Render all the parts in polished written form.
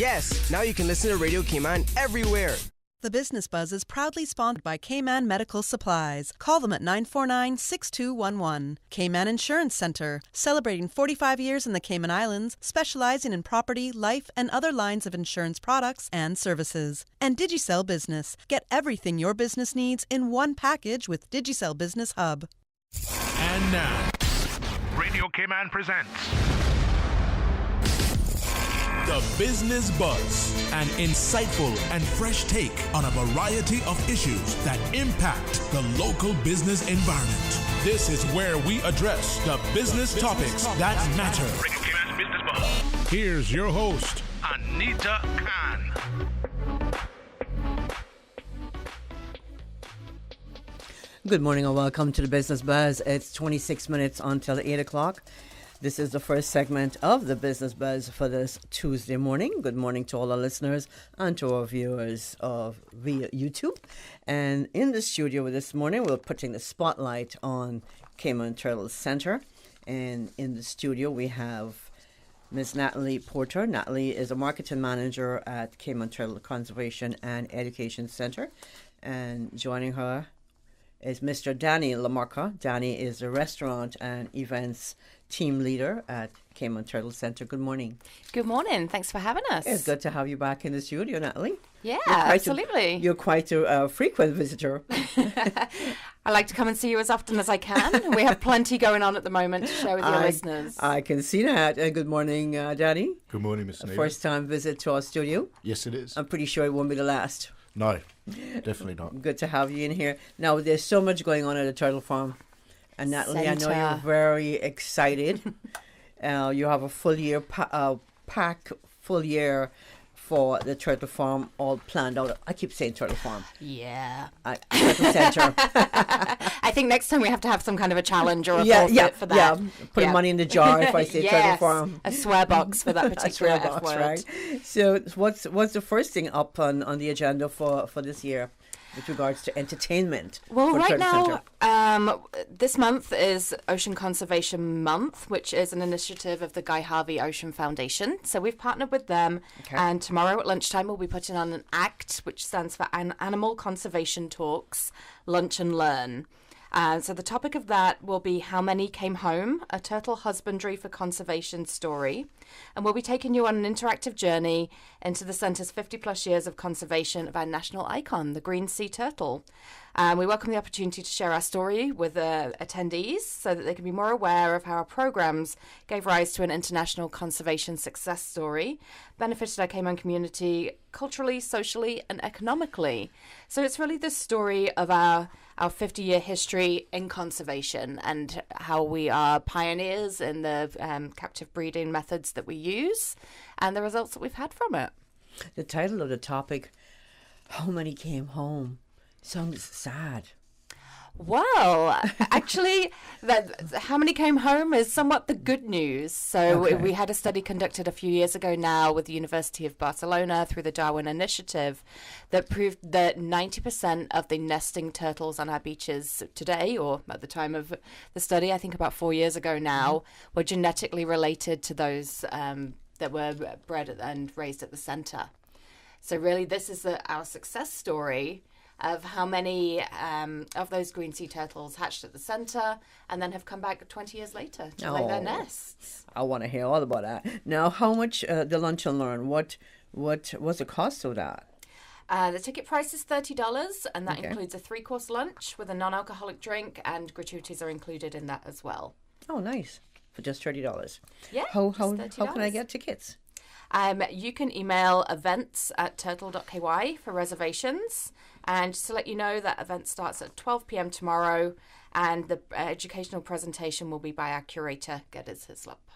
Yes, now you can listen to Radio Cayman everywhere. The Business Buzz is proudly sponsored by Cayman Medical Supplies. Call them at 949-6211. Cayman Insurance Center, celebrating 45 years in the Cayman Islands, specializing in property, life, and other lines of insurance products and services. And Digicel Business. Get everything your business needs in one package with Digicel Business Hub. And now, Radio Cayman presents The Business Buzz, an insightful and fresh take on a variety of issues that impact the local business environment. This is where we address the business topics that matter. Radio Cayman's Business Buzz. Here's your host, Anita Khan. Good morning and welcome to the Business Buzz. It's 26 minutes until 8 o'clock. This is the first segment of the Business Buzz for this Tuesday morning. Good morning to all our listeners and to our viewers via YouTube. And in the studio this morning, we're putting the spotlight on Cayman Turtle Center. And in the studio, we have Ms. Natalie Porter. Natalie is a marketing manager at Cayman Turtle Conservation and Education Center. And joining her is Mr. Danny Lamarca. Danny is a restaurant and events team leader at Cayman Turtle Center. Good morning. Good morning. Thanks for having us. It's good to have you back in the studio, Natalie. Yeah, absolutely. You're quite a frequent visitor. I like to come and see you as often as I can. We have plenty going on at the moment to share with your listeners. I can see that. Good morning, Danny. Good morning, Mr. Nader. First time visit to our studio. Yes, it is. I'm pretty sure it won't be the last. No, definitely not. Good to have you in here. Now, there's so much going on at the Turtle Farm. And Natalie, I know you're very excited. You have a full year full year for the Turtle Farm all planned out. I keep saying Turtle Farm. Yeah. Turtle Center. I think next time we have to have some kind of a challenge or a forfeit for that. Yeah, put money in the jar if I say Turtle Farm. A swear box for that particular F word. Right? So what's the first thing up on the agenda for this year with regards to entertainment? Well, right now, this month is Ocean Conservation Month, which is an initiative of the Guy Harvey Ocean Foundation. So we've partnered with them, and tomorrow at lunchtime we'll be putting on an ACT, which stands for Animal Conservation Talks, Lunch and Learn. So the topic of that will be How Many Came Home, a turtle husbandry for conservation story. And we'll be taking you on an interactive journey into the centre's 50 plus years of conservation of our national icon, the green sea turtle. We welcome the opportunity to share our story with attendees so that they can be more aware of how our programs gave rise to an international conservation success story, benefited our Cayman community culturally, socially, and economically. So it's really the story of our 50-year history in conservation and how we are pioneers in the captive breeding methods that we use and the results that we've had from it. The title of the topic, How Many Came Home, sounds sad. Well, actually, How Many Came Home is somewhat the good news. So we had a study conducted a few years ago now with the University of Barcelona through the Darwin Initiative that proved that 90% of the nesting turtles on our beaches today, or at the time of the study, I think about 4 years ago now, were genetically related to those that were bred and raised at the centre. So really, this is our success story of how many of those green sea turtles hatched at the centre and then have come back 20 years later to lay their nests. I want to hear all about that. Now, how much the Lunch and Learn? What was the cost of that? The ticket price is $30, and that includes a 3-course lunch with a non-alcoholic drink, and gratuities are included in that as well. Oh, nice. For just $30. Yeah, How can I get tickets? You can email events@turtle.ky for reservations. And just to let you know, that event starts at 12 p.m. tomorrow, and the educational presentation will be by our curator, Geddes Hislop.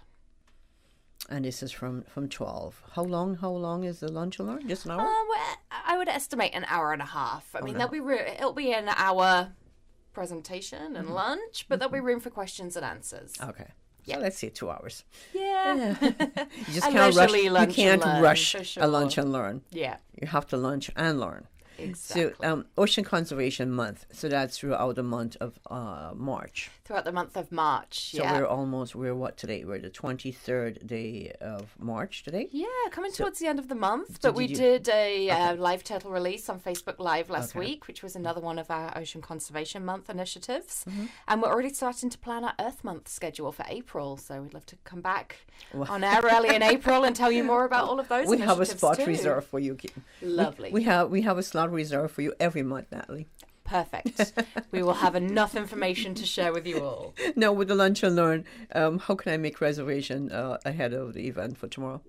And this is from 12. How long is the lunch and learn? Just an hour? Well, I would estimate an hour and a half. I mean, it'll be an hour presentation and lunch, but there'll be room for questions and answers. Okay. Yeah, so let's say 2 hours. Yeah. You just can't rush. You can't rush a lunch and learn. Yeah. You have to lunch and learn. Exactly. So, Ocean Conservation Month. So that's throughout the month of March. Throughout the month of March, So we're what today? We're the 23rd day of March today? Yeah, coming towards the end of the month. But we did a live turtle release on Facebook Live last week, which was another one of our Ocean Conservation Month initiatives. And we're already starting to plan our Earth Month schedule for April. So we'd love to come back on air early in April and tell you more about all of those We have a initiatives spot too. reserved for you. Lovely. We have a slot reserved for you every month, Natalie. Perfect. We will have enough information to share with you all. Now, with the Lunch and Learn, how can I make reservation ahead of the event for tomorrow?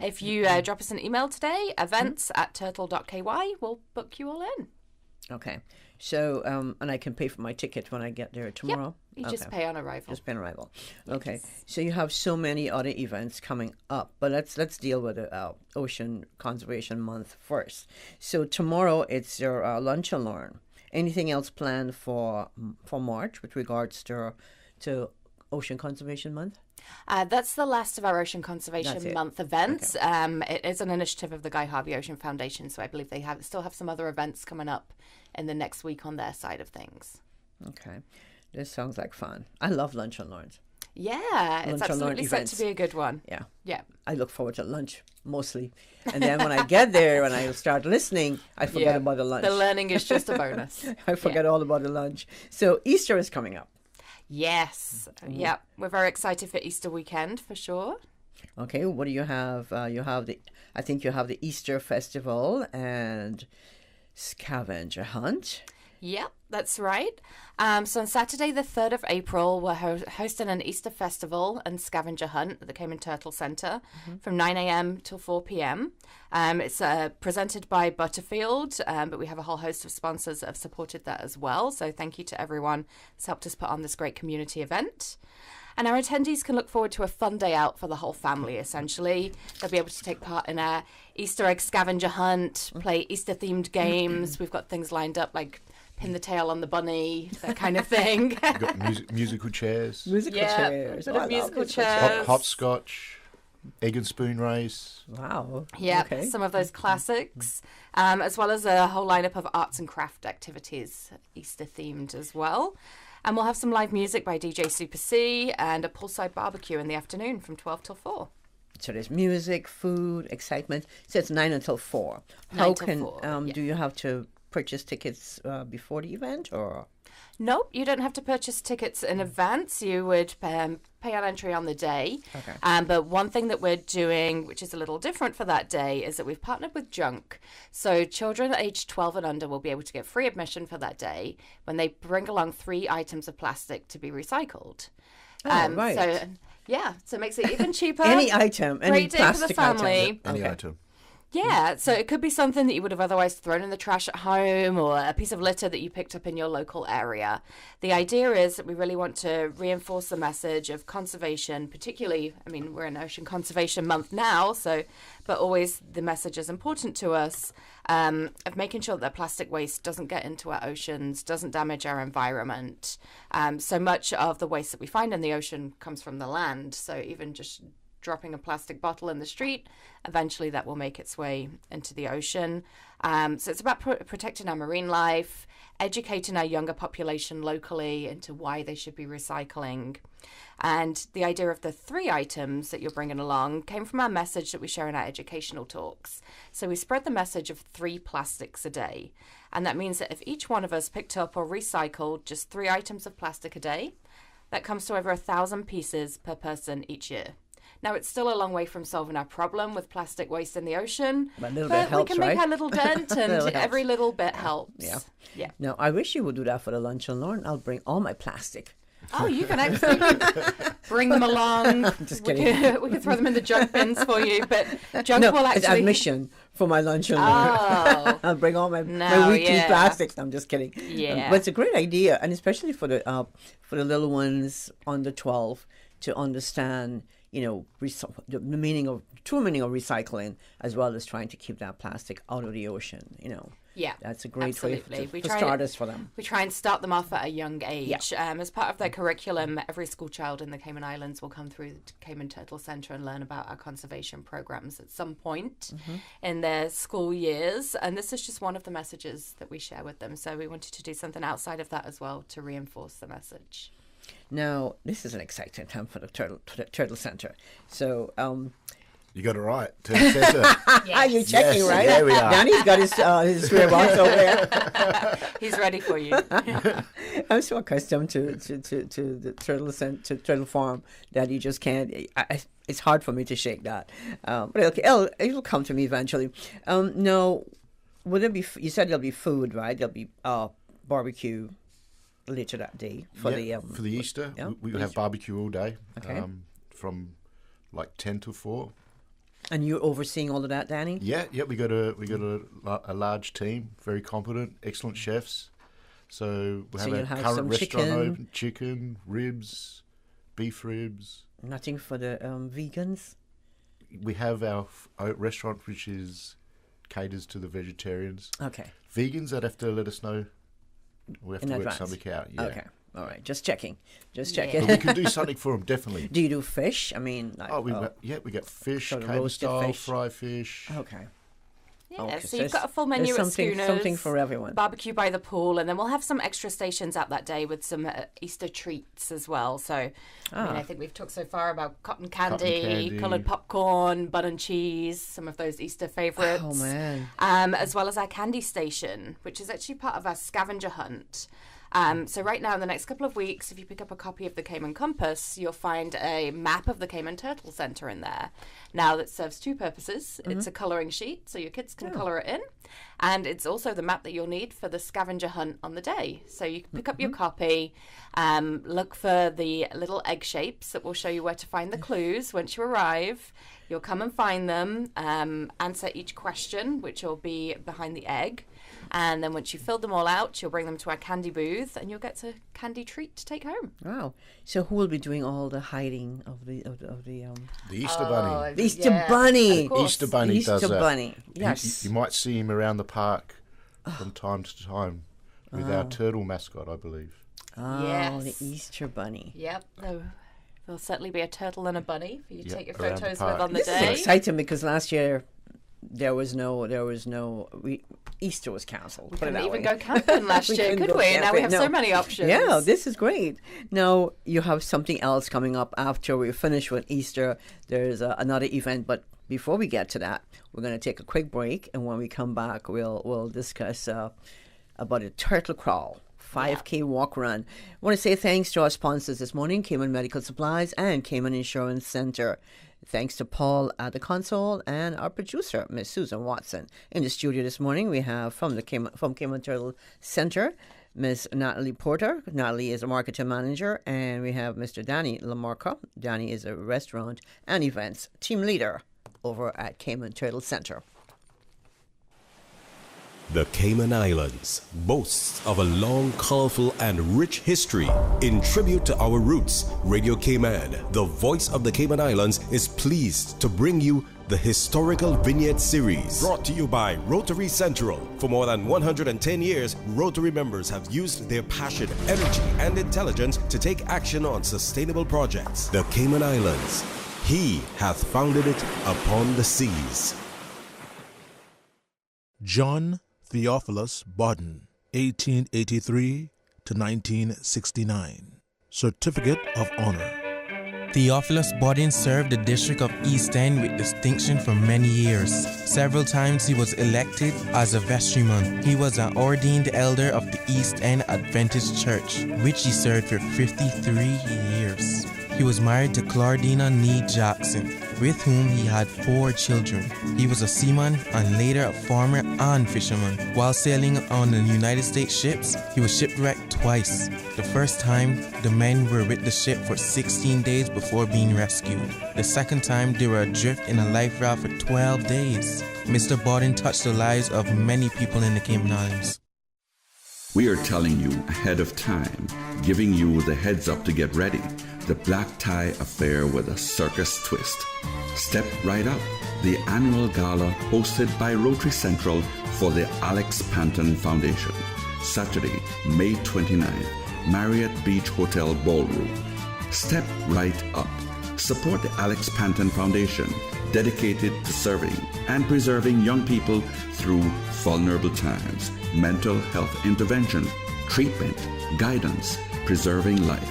If you drop us an email today, events@turtle.ky, we'll book you all in. Okay. So, and I can pay for my ticket when I get there tomorrow? Yep. You just pay on arrival. Just pay on arrival. Okay. So you have so many other events coming up, but let's deal with the Ocean Conservation Month first. So tomorrow it's your Lunch and Learn. Anything else planned for March with regards to Ocean Conservation Month? That's the last of our Ocean Conservation Month events. Okay. It is an initiative of the Guy Harvey Ocean Foundation, so I believe they still have some other events coming up in the next week on their side of things. Okay. This sounds like fun. I love Lunch and Learns. Yeah, it's absolutely set to be a good one. Yeah. Yeah. I look forward to lunch mostly. And then when I get there and I start listening, I forget about the lunch. The learning is just a bonus. I forget all about the lunch. So Easter is coming up. Yes. Yeah. We're very excited for Easter weekend for sure. Okay. What do you have? I think you have the Easter Festival and scavenger hunt. Yep, that's right. So on Saturday, the 3rd of April, we're hosting an Easter festival and scavenger hunt at the Cayman Turtle Centre from 9 a.m. till 4 p.m. It's presented by Butterfield, but we have a whole host of sponsors that have supported that as well. So thank you to everyone who's helped us put on this great community event. And our attendees can look forward to a fun day out for the whole family, essentially. They'll be able to take part in a Easter egg scavenger hunt, play Easter-themed games. We've got things lined up like pin the tail on the bunny, that kind of thing. You've got musical chairs. Musical chairs. Sort of musical chairs. Hopscotch, egg and spoon race. Wow. Yeah, okay. Some of those classics, as well as a whole lineup of arts and craft activities, Easter-themed as well. And we'll have some live music by DJ Super C and a poolside barbecue in the afternoon from 12 till 4. So there's music, food, excitement. So it's 9 until 4. 9 till 4, do you have to purchase tickets before the event or? Nope, you don't have to purchase tickets in advance. You would pay on entry on the day. Okay. But one thing that we're doing, which is a little different for that day, is that we've partnered with Junk. So children aged 12 and under will be able to get free admission for that day when they bring along 3 items of plastic to be recycled. Right. So it makes it even cheaper. Any item, any Great day for the plastic family. item. Any item. Yeah, so it could be something that you would have otherwise thrown in the trash at home or a piece of litter that you picked up in your local area. The idea is that we really want to reinforce the message of conservation, particularly, I mean, we're in Ocean Conservation Month now, but always the message is important to us of making sure that plastic waste doesn't get into our oceans, doesn't damage our environment. So much of the waste that we find in the ocean comes from the land, so even just dropping a plastic bottle in the street, eventually that will make its way into the ocean. So it's about protecting our marine life, educating our younger population locally into why they should be recycling. And the idea of the 3 items that you're bringing along came from our message that we share in our educational talks. So we spread the message of 3 plastics a day. And that means that if each one of us picked up or recycled just 3 items of plastic a day, that comes to over 1,000 pieces per person each year. Now, it's still a long way from solving our problem with plastic waste in the ocean, but we can make a little dent, and every little bit helps. Yeah. Now, I wish you would do that for the Lunch and Learn. I'll bring all my plastic. Oh, you can actually bring them along. Just kidding. We can throw them in the junk bins for you, but junk will actually... it's admission for my Lunch and Learn. Oh. I'll bring all my weekly plastics. I'm just kidding. Yeah. But it's a great idea, and especially for the little ones under 12 to understand, the true meaning of recycling, as well as trying to keep that plastic out of the ocean, Yeah, That's a great absolutely. way to start us for them. We try and start them off at a young age. As part of their curriculum, every school child in the Cayman Islands will come through the Cayman Turtle Centre and learn about our conservation programs at some point in their school years. And this is just one of the messages that we share with them. So we wanted to do something outside of that as well to reinforce the message. Now, this is an exciting time for the Turtle Centre. So, You got it right. Turtle Centre. are you checking, Yes, right? there we are. Danny's got his swear box over there. He's ready for you. I'm so accustomed to the Turtle Farm that you just can't. It's hard for me to shake that. But okay, it'll come to me eventually. No, will there be? You said there'll be food, right? There'll be barbecue later that day for the Easter. Yeah, We will have barbecue all day. Okay. From like 10 to 4. And you're overseeing all of that, Danny? Yeah. We got a large team, very competent, excellent chefs. So we'll you'll have have our current some restaurant chicken. open: chicken, ribs, beef ribs. Nothing for the vegans. We have our restaurant which caters to the vegetarians. Okay. Vegans, they'd have to let us know. We have In to work advance. something out. Yeah. Okay. All right. Just checking. But we checking. can do something for them, definitely. Do you do fish? I mean, like, We got fish, sort of Cayman roasted style, fish. fry fish. Okay. Yeah, Okay, so so you've got a full menu there's at something- Schooners. something for everyone. Barbecue by the pool, and then we'll have some extra stations out that day with some Easter treats as well. So, I think we've talked so far about cotton candy, coloured popcorn, bun and cheese, some of those Easter favourites. Oh, man. As well as our candy station, which is actually part of our scavenger hunt. So right now, in the next couple of weeks, if you pick up a copy of the Cayman Compass, you'll find a map of the Cayman Turtle Centre in there. Now, that serves two purposes. It's a colouring sheet, so your kids can colour it in. And it's also the map that you'll need for the scavenger hunt on the day. So you can pick up your copy, look for the little egg shapes that will show you where to find the clues once you arrive. You'll come and find them, answer each question, which will be behind the egg. And then once you've filled them all out, you'll bring them to our candy booth and you'll get a candy treat to take home. Wow. So who will be doing all the hiding of the The Easter Bunny. The Easter Bunny? Of course. Easter Bunny Easter does that. Bunny. Yes. You might see him around the park from time to time with our turtle mascot, I believe. Oh, Yes. the Easter Bunny. Yep. There'll certainly be a turtle and a bunny for you to take your around the photos park. with on the This is day. exciting because last year there was no Easter was cancelled. We put it couldn't that even way. go camping last year, couldn't could go we? Now we camping, have no. so many options. Yeah, this is great. Now you have something else coming up after we finish with Easter. There's another event, but before we get to that, we're going to take a quick break, and when we come back, we'll discuss about a turtle crawl. 5K walk run. I want to say thanks to our sponsors this morning, Cayman Medical Supplies and Cayman Insurance Center. Thanks to Paul at the console and our producer, Miss Susan Watson. In the studio this morning, we have from Cayman Turtle Center, Miss Natalie Porter. Natalie is a marketing manager, and we have Mr. Danny Lamarca. Danny is a restaurant and events team leader over at Cayman Turtle Center. The Cayman Islands boasts of a long, colorful, and rich history. In tribute to our roots, Radio Cayman, the voice of the Cayman Islands, is pleased to bring you the Historical Vignette Series, brought to you by Rotary Central. For more than 110 years, Rotary members have used their passion, energy, and intelligence to take action on sustainable projects. The Cayman Islands, He hath founded it upon the seas. John Theophilus Bodden, 1883 to 1969. Certificate of Honor. Theophilus Bodden served the District of East End with distinction for many years. Several times he was elected as a vestryman. He was an ordained elder of the East End Adventist Church, which he served for 53 years. He was married to Claudina Nee Jackson, with whom he had 4 children. He was a seaman and later a farmer and fisherman. While sailing on the United States ships, he was shipwrecked twice. The first time, the men were with the ship for 16 days before being rescued. The second time, they were adrift in a life raft for 12 days. Mr. Bodden touched the lives of many people in the Cayman Islands. We are telling you ahead of time, giving you the heads up to get ready. the black tie affair with a circus twist. Step right up, the annual gala hosted by Rotary Central for the Alex Panton Foundation. Saturday, May 29th, Marriott Beach Hotel Ballroom. Step right up. Support the Alex Panton Foundation, dedicated to serving and preserving young people through vulnerable times, mental health intervention, treatment, guidance, preserving life.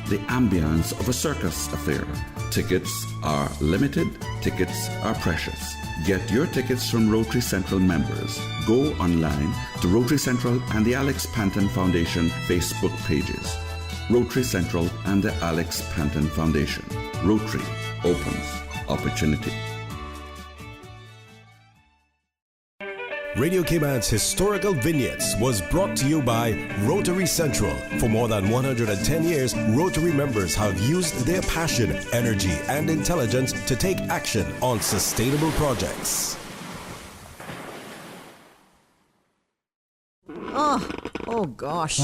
The ambience of a circus affair. Tickets are limited, tickets are precious. Get your tickets from Rotary Central members. Go online to Rotary Central and the Alex Panton Foundation Facebook pages. Rotary Central and the Alex Panton Foundation. Rotary opens opportunity. Radio Cayman's historical vignettes was brought to you by Rotary Central. For more than 110 years, Rotary members have used their passion, energy, and intelligence to take action on sustainable projects. Oh gosh.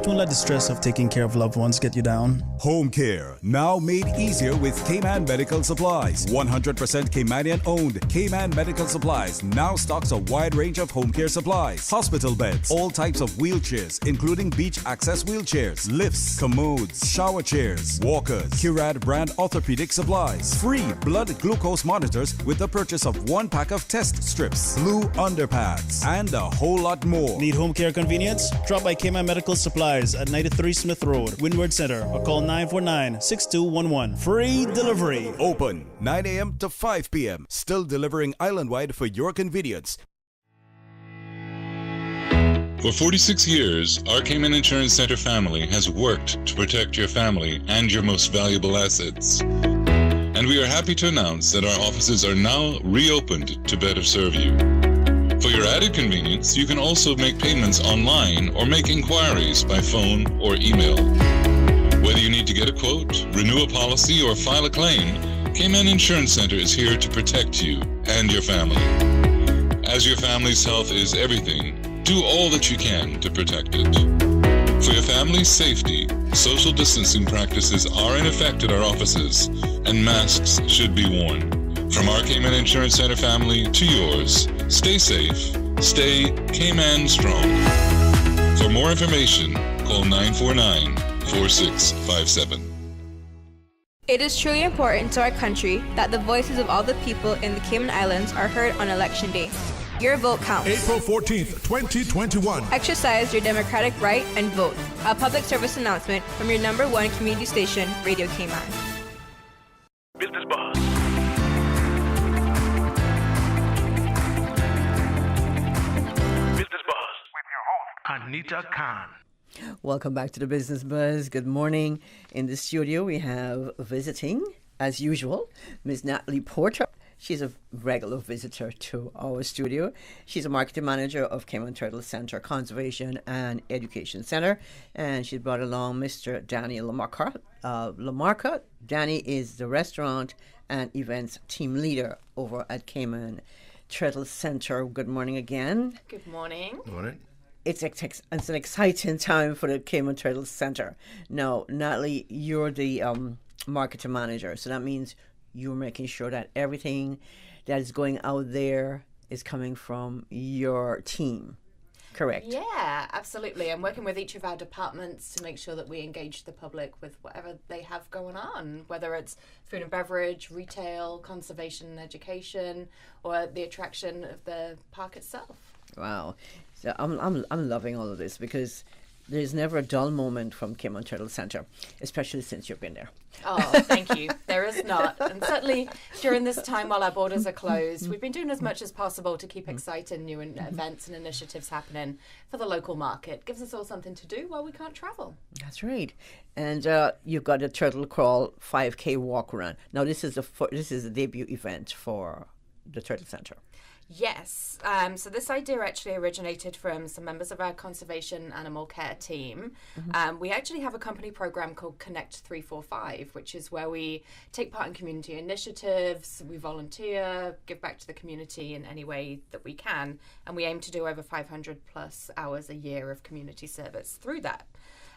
Don't let the stress of taking care of loved ones get you down. Home care, now made easier with Cayman Medical Supplies. 100% Caymanian owned. Cayman Medical Supplies now stocks a wide range of home care supplies. Hospital beds, all types of wheelchairs, including beach access wheelchairs, lifts, commodes, shower chairs, walkers, Curad brand orthopedic supplies. Free blood glucose monitors with the purchase of 1 pack of test strips, blue underpads, and a whole lot more. Need home care convenience? Drop by Cayman Medical Supplies at 93 Smith Road, Windward Center, or call 949-6211. Free delivery. Open 9 a.m. to 5 p.m. Still delivering island-wide for your convenience. For 46 years, our Cayman Insurance Center family has worked to protect your family and your most valuable assets. And we are happy to announce that our offices are now reopened to better serve you. For your added convenience, you can also make payments online or make inquiries by phone or email. Whether you need to get a quote, renew a policy, or file a claim, Cayman Insurance Center is here to protect you and your family. As your family's health is everything, do all that you can to protect it. For your family's safety, social distancing practices are in effect at our offices, and masks should be worn. From our Cayman Insurance Center family to yours, stay safe, stay Cayman strong. For more information, call 949-4657. It is truly important to our country that the voices of all the people in the Cayman Islands are heard on Election Day. Your vote counts. April 14th, 2021. Exercise your democratic right and vote. A public service announcement from your #1 community station, Radio Cayman. Business Buzz. Business Buzz with your host, Anita Khan. Welcome back to the Business Buzz. Good morning. In the studio, we have visiting, as usual, Ms. Natalie Porter. She's a regular visitor to our studio. She's a marketing manager of Cayman Turtle Center Conservation and Education Center. And she's brought along Mr. Danny Lamarca. Danny is the restaurant and events team leader over at Cayman Turtle Center. Good morning again. Good morning. Good morning. It's an exciting time for the Cayman Turtle Center. Now, Natalie, you're the marketing manager, so that means you're making sure that everything that is going out there is coming from your team, correct? Yeah, absolutely. I'm working with each of our departments to make sure that we engage the public with whatever they have going on, whether it's food and beverage, retail, conservation and education, or the attraction of the park itself. Wow. So I'm loving all of this because there's never a dull moment from Cayman Turtle Center, especially since you've been there. Oh, thank you. There is not. And certainly during this time while our borders are closed, we've been doing as much as possible to keep exciting new events and initiatives happening for the local market. Gives us all something to do while we can't travel. That's right. And you've got a Turtle Crawl 5K walk run. Now, this is a debut event for the Turtle Center. Yes. So this idea actually originated from some members of our conservation animal care team. We actually have a company program called Connect 345, which is where we take part in community initiatives, we volunteer, give back to the community in any way that we can, and we aim to do over 500 plus hours a year of community service through that.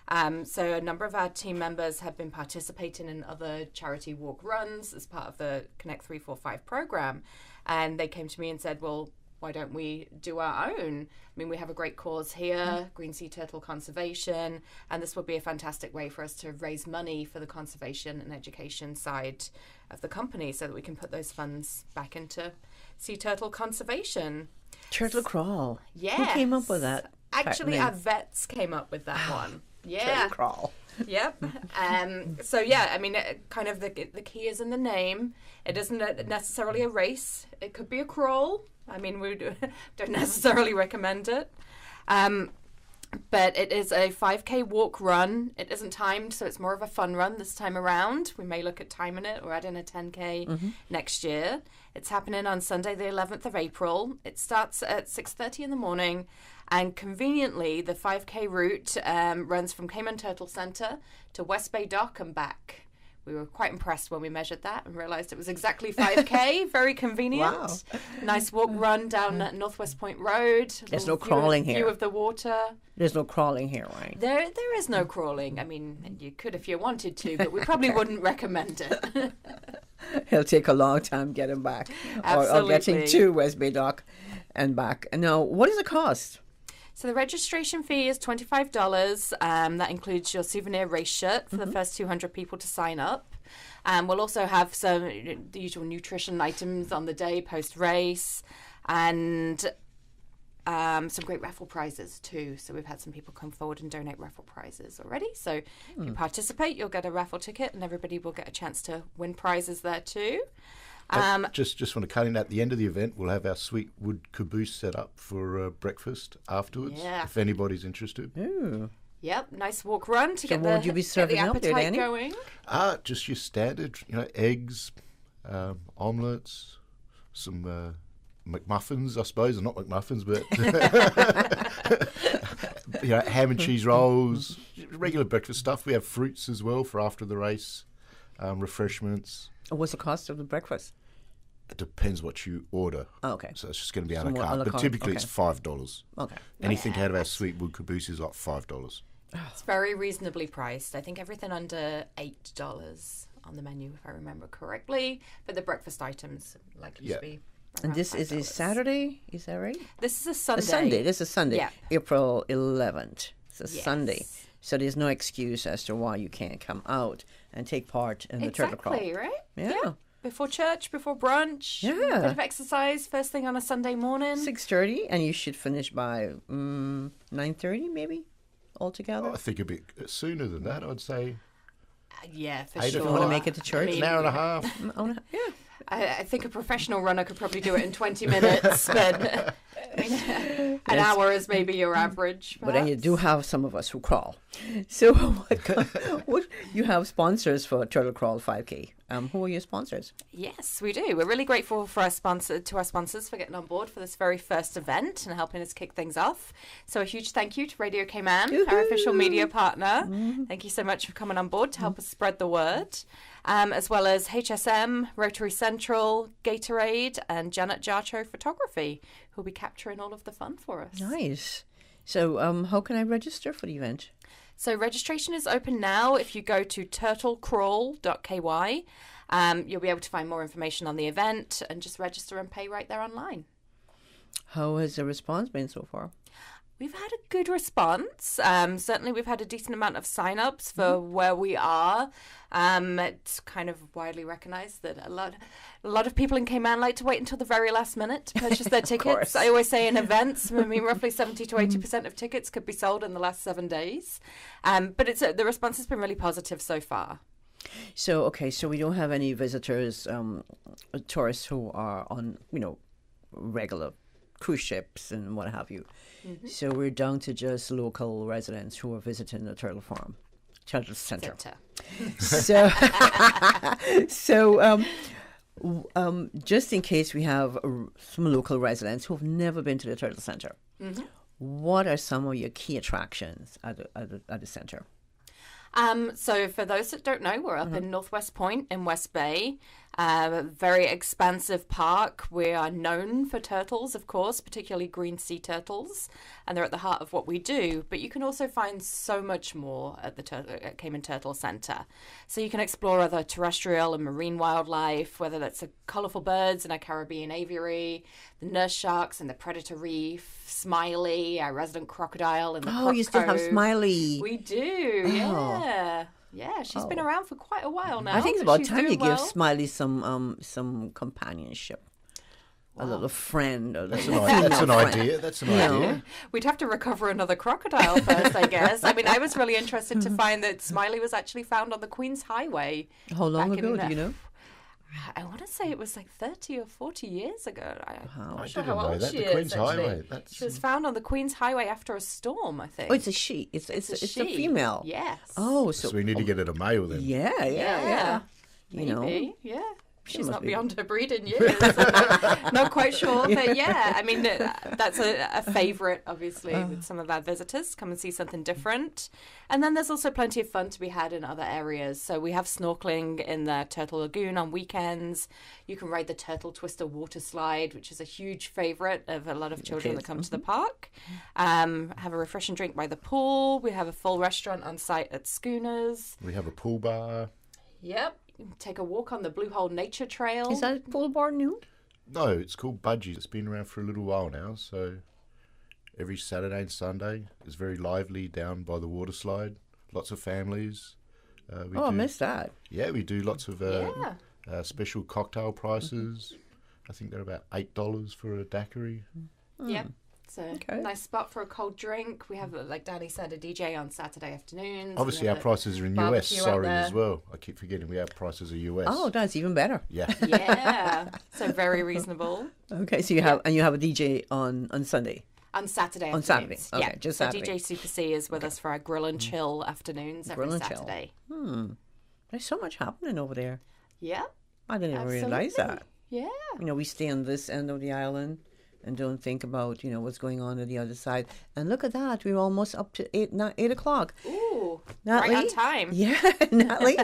So a number of our team members have been participating in other charity walk runs as part of the Connect 345 program. And they came to me and said, well, why don't we do our own? I mean, we have a great cause here, Green Sea Turtle Conservation, and this would be a fantastic way for us to raise money for the conservation and education side of the company so that we can put those funds back into sea turtle conservation. Turtle Crawl. Yes. Who came up with that? Actually, our vets came up with that one. Yeah. Turtle Crawl. Yep. So yeah, I mean, kind of the key is in the name. It isn't necessarily a race. It could be a crawl. I mean, we don't necessarily recommend it. But it is a 5K walk run. It isn't timed, so it's more of a fun run this time around. We may look at timing it or adding a 10K next year. It's happening on Sunday, the 11th of April. It starts at 6:30 in the morning. And conveniently, the 5K route runs from Cayman Turtle Center to West Bay Dock and back. We were quite impressed when we measured that and realized it was exactly 5K. Very convenient. Wow. Nice walk run down Northwest Point Road. There's no crawling here. View of the water. There's no crawling here, right? There is no crawling. I mean, you could if you wanted to, but we probably wouldn't recommend it. It'll take a long time getting back. Or getting to West Bay Dock and back. Now, what is the cost? So the registration fee is $25. That includes your souvenir race shirt for the first 200 people to sign up. We'll also have the usual nutrition items on the day post-race and some great raffle prizes too. So we've had some people come forward and donate raffle prizes already. So if you participate, you'll get a raffle ticket and everybody will get a chance to win prizes there too. Just want to cut in at the end of the event, we'll have our sweet wood caboose set up for breakfast afterwards, if anybody's interested. Ooh. Yep, nice walk run to get would you be serving the up there, appetite Danny? going. Just your standard, eggs, omelettes, some McMuffins, I suppose, or not McMuffins, but ham and cheese rolls, regular breakfast stuff. We have fruits as well for after the race, refreshments. What's the cost of the breakfast? It depends what you order. Oh, okay. So it's just going to be So a la more carte. a la But carte, typically okay. it's $5. Okay. Anything out of our sweet wood caboose is like $5. It's very reasonably priced. I think everything under $8 on the menu, if I remember correctly. But the breakfast items likely to be And around this is a $5. Saturday, is that right? This is a Sunday. This is a Sunday. Yeah. April 11th. It's a Yes. Sunday. So there's no excuse as to why you can't come out and take part in the turtle crawl. Exactly, right? Yeah. Before church, before brunch. Yeah. A bit of exercise first thing on a Sunday morning. 6:30, and you should finish by 9:30 maybe altogether. I think a bit sooner than that, I'd say. Yeah, for 8 sure. You want to make it to church? An hour and a half. Yeah. I think a professional runner could probably do it in 20 minutes, but I mean, an hour is maybe your average. But then you perhaps. do have some of us who crawl. So what you have sponsors for Turtle Crawl 5K. Who are your sponsors? Yes, we do. We're really grateful for our sponsors for getting on board for this very first event and helping us kick things off. So a huge thank you to Radio Cayman, our official media partner. Thank you so much for coming on board to help us spread the word. As well as HSM, Rotary Central, Gatorade, and Janet Jarcho Photography, who'll be capturing all of the fun for us. Nice. So how can I register for the event? So registration is open now. If you go to turtlecrawl.ky, you'll be able to find more information on the event and just register and pay right there online. How has the response been so far? We've had a good response. Certainly we've had a decent amount of sign-ups for where we are. It's kind of widely recognised that a lot of people in Cayman like to wait until the very last minute to purchase their tickets. I always say in events, I mean, roughly 70 to 80% of tickets could be sold in the last 7 days. But the response has been really positive so far. So, so we don't have any visitors, tourists who are on, regular cruise ships and what have you. Mm-hmm. So we're down to just local residents who are visiting the Turtle Farm, Turtle Center. So just in case we have some local residents who have never been to the Turtle Center, what are some of your key attractions at the center? So for those that don't know, we're up in Northwest Point in West Bay. Very expansive park. We are known for turtles, of course, particularly green sea turtles, and they're at the heart of what we do. But you can also find so much more at the Cayman Turtle Center. So you can explore other terrestrial and marine wildlife, whether that's the colorful birds in our Caribbean aviary, the nurse sharks in the Predator Reef, Smiley, our resident crocodile in the Croc you still have Cove. Smiley. We do, yeah. Yeah, she's been around for quite a while now. I think it's about time you give well. Smiley some companionship. A little friend. That's an idea. That's an idea. We'd have to recover another crocodile first, I guess. I mean, I was really interested to find that Smiley was actually found on the Queen's Highway. How long ago, do you know? I want to say it was like 30 or 40 years ago. I didn't know that. The Queen's Highway. She was found on the Queen's Highway after a storm, I think. Oh, it's a she. It's a female. Yes. Oh, so we need to get it a male then. Yeah. Maybe, yeah. She's not beyond her breeding years. Not quite sure, but yeah, I mean, that's a favourite, obviously, with some of our visitors. Come and see something different. And then there's also plenty of fun to be had in other areas. So we have snorkeling in the Turtle Lagoon on weekends. You can ride the Turtle Twister water slide, which is a huge favourite of a lot of children that come to the park. Have a refreshing drink by the pool. We have a full restaurant on site at Schooners. We have a pool bar. Yep. Take a walk on the Blue Hole Nature Trail. Is that pool bar new? No, it's called Budgies. It's been around for a little while now. So every Saturday and Sunday is very lively down by the water slide. Lots of families. I missed that. Yeah, we do lots of special cocktail prices. I think they're about $8 for a daiquiri. Yep. So nice spot for a cold drink. We have, like Danny said, a DJ on Saturday afternoons. Obviously, our prices are in US. Sorry, as well. I keep forgetting we have prices are US. Oh, that's even better. Yeah. Yeah. So very reasonable. Okay, so you have a DJ on Sunday. On Saturday afternoons. On Saturday. Okay, just Saturday. So DJ Super C is with us for our grill and chill afternoons every Saturday. There's so much happening over there. Yeah. I didn't even realize that. Yeah. We stay on this end of the island and don't think about, what's going on the other side. And look at that. We're almost up to 8 o'clock. Ooh, Natalie? right on time. Yeah, Natalie.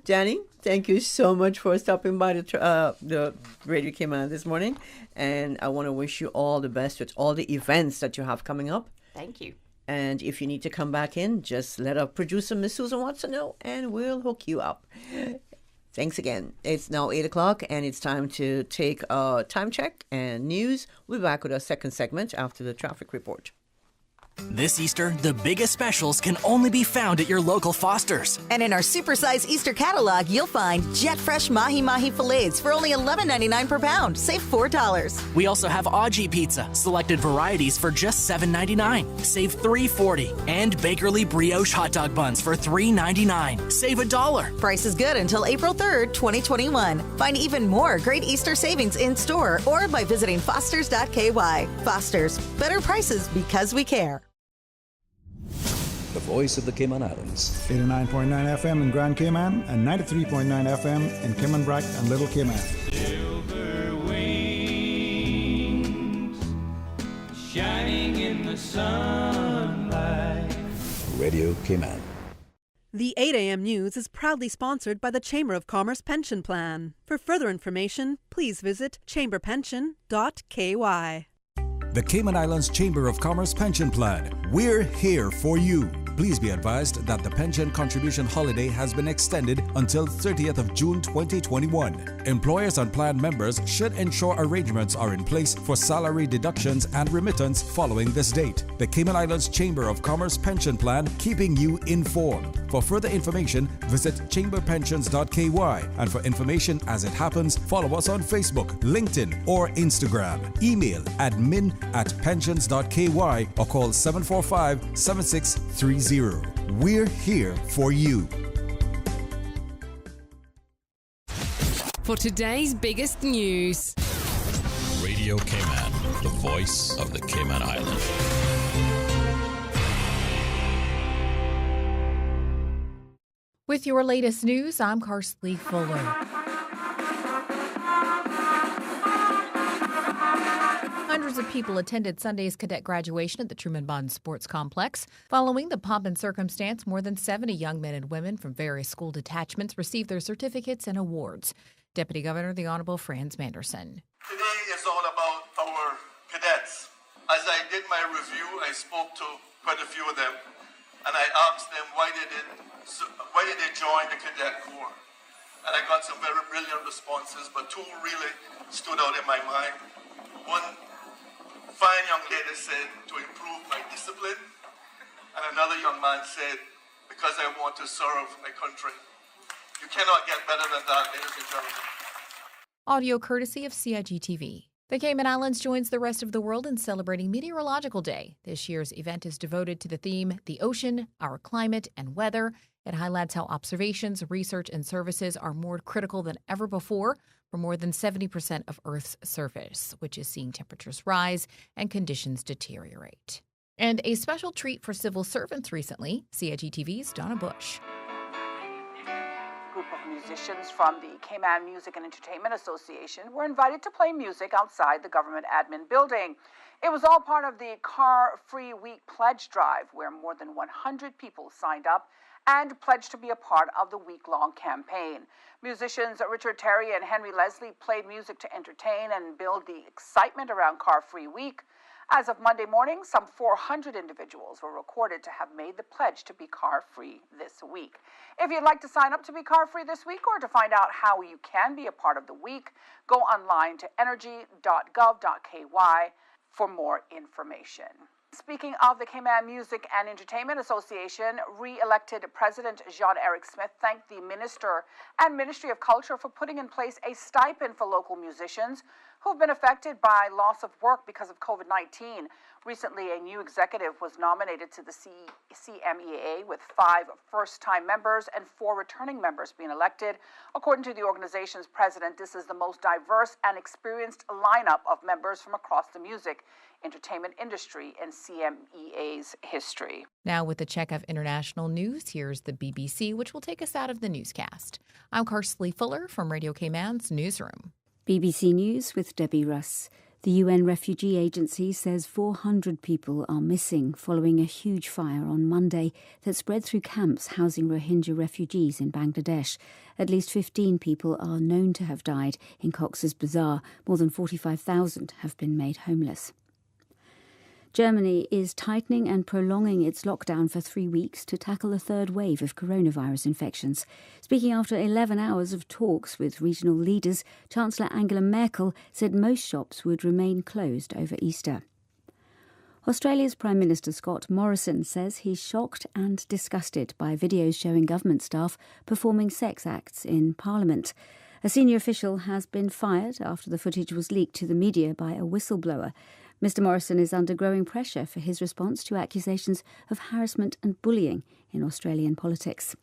Danny, thank you so much for stopping by the Radio Cayman this morning. And I want to wish you all the best with all the events that you have coming up. Thank you. And if you need to come back in, just let our producer, Miss Susan Watson, know, and we'll hook you up. Thanks again. It's now 8 o'clock, and it's time to take a time check and news. We'll be back with our second segment after the traffic report. This Easter, the biggest specials can only be found at your local Foster's. And in our supersize Easter catalog, you'll find Jet Fresh Mahi Mahi fillets for only $11.99 per pound. Save $4. We also have Aji Pizza, selected varieties for just $7.99. Save $3.40. And Bakerly Brioche hot dog buns for $3.99. Save $1. Price is good until April 3rd, 2021. Find even more great Easter savings in store or by visiting fosters.ky. Fosters, better prices because we care. The voice of the Cayman Islands. 89.9 FM in Grand Cayman and 93.9 FM in Cayman Brac and Little Cayman. Silver wings shining in the sunlight. Radio Cayman. The 8 a.m. news is proudly sponsored by the Chamber of Commerce Pension Plan. For further information, please visit chamberpension.ky. The Cayman Islands Chamber of Commerce Pension Plan. We're here for you. Please be advised that the pension contribution holiday has been extended until 30th of June 2021. Employers and plan members should ensure arrangements are in place for salary deductions and remittance following this date. The Cayman Islands Chamber of Commerce Pension Plan, keeping you informed. For further information, visit chamberpensions.ky. And for information as it happens, follow us on Facebook, LinkedIn, or Instagram. Email admin@pensions.ky or call 745-7630. We're here for you. For today's biggest news. Radio Cayman, the voice of the Cayman Islands. With your latest news, I'm Karsley Fuller. Hundreds of people attended Sunday's cadet graduation at the Truman Bond Sports Complex. Following the pomp and circumstance, more than 70 young men and women from various school detachments received their certificates and awards. Deputy Governor, the Honourable Franz Manderson. Today is all about our cadets. As I did my review, I spoke to quite a few of them, and I asked them why did they join the Cadet Corps? And I got some very brilliant responses, but two really stood out in my mind. One fine young lady said, to improve my discipline, and another young man said, because I want to serve my country. You cannot get better than that, ladies and gentlemen. Audio courtesy of CIG TV. The Cayman Islands joins the rest of the world in celebrating Meteorological Day. This year's event is devoted to the theme, The Ocean, Our Climate and Weather. It highlights how observations, research, and services are more critical than ever before for more than 70% of Earth's surface, which is seeing temperatures rise and conditions deteriorate. And a special treat for civil servants recently, CIG TV's Donna Bush. Group of musicians from the Cayman Music and Entertainment Association were invited to play music outside the government admin building. It was all part of the Car Free Week pledge drive, where more than 100 people signed up and pledged to be a part of the week-long campaign. Musicians Richard Terry and Henry Leslie played music to entertain and build the excitement around Car Free Week. As of Monday morning, some 400 individuals were recorded to have made the pledge to be car-free this week. If you'd like to sign up to be car-free this week or to find out how you can be a part of the week, go online to energy.gov.ky for more information. Speaking of the Cayman Music and Entertainment Association, re-elected President Jean-Eric Smith thanked the Minister and Ministry of Culture for putting in place a stipend for local musicians who've been affected by loss of work because of COVID-19. Recently, a new executive was nominated to the CMEA with 5 first-time members and 4 returning members being elected. According to the organization's president, this is the most diverse and experienced lineup of members from across the music entertainment industry in CMEA's history. Now with a check of international news, here's the BBC, which will take us out of the newscast. I'm Karsley Fuller from Radio Cayman's Newsroom. BBC News with Debbie Russ. The UN Refugee Agency says 400 people are missing following a huge fire on Monday that spread through camps housing Rohingya refugees in Bangladesh. At least 15 people are known to have died in Cox's Bazar. More than 45,000 have been made homeless. Germany is tightening and prolonging its lockdown for 3 weeks to tackle a third wave of coronavirus infections. Speaking after 11 hours of talks with regional leaders, Chancellor Angela Merkel said most shops would remain closed over Easter. Australia's Prime Minister Scott Morrison says he's shocked and disgusted by videos showing government staff performing sex acts in Parliament. A senior official has been fired after the footage was leaked to the media by a whistleblower. Mr Morrison is under growing pressure for his response to accusations of harassment and bullying in Australian politics.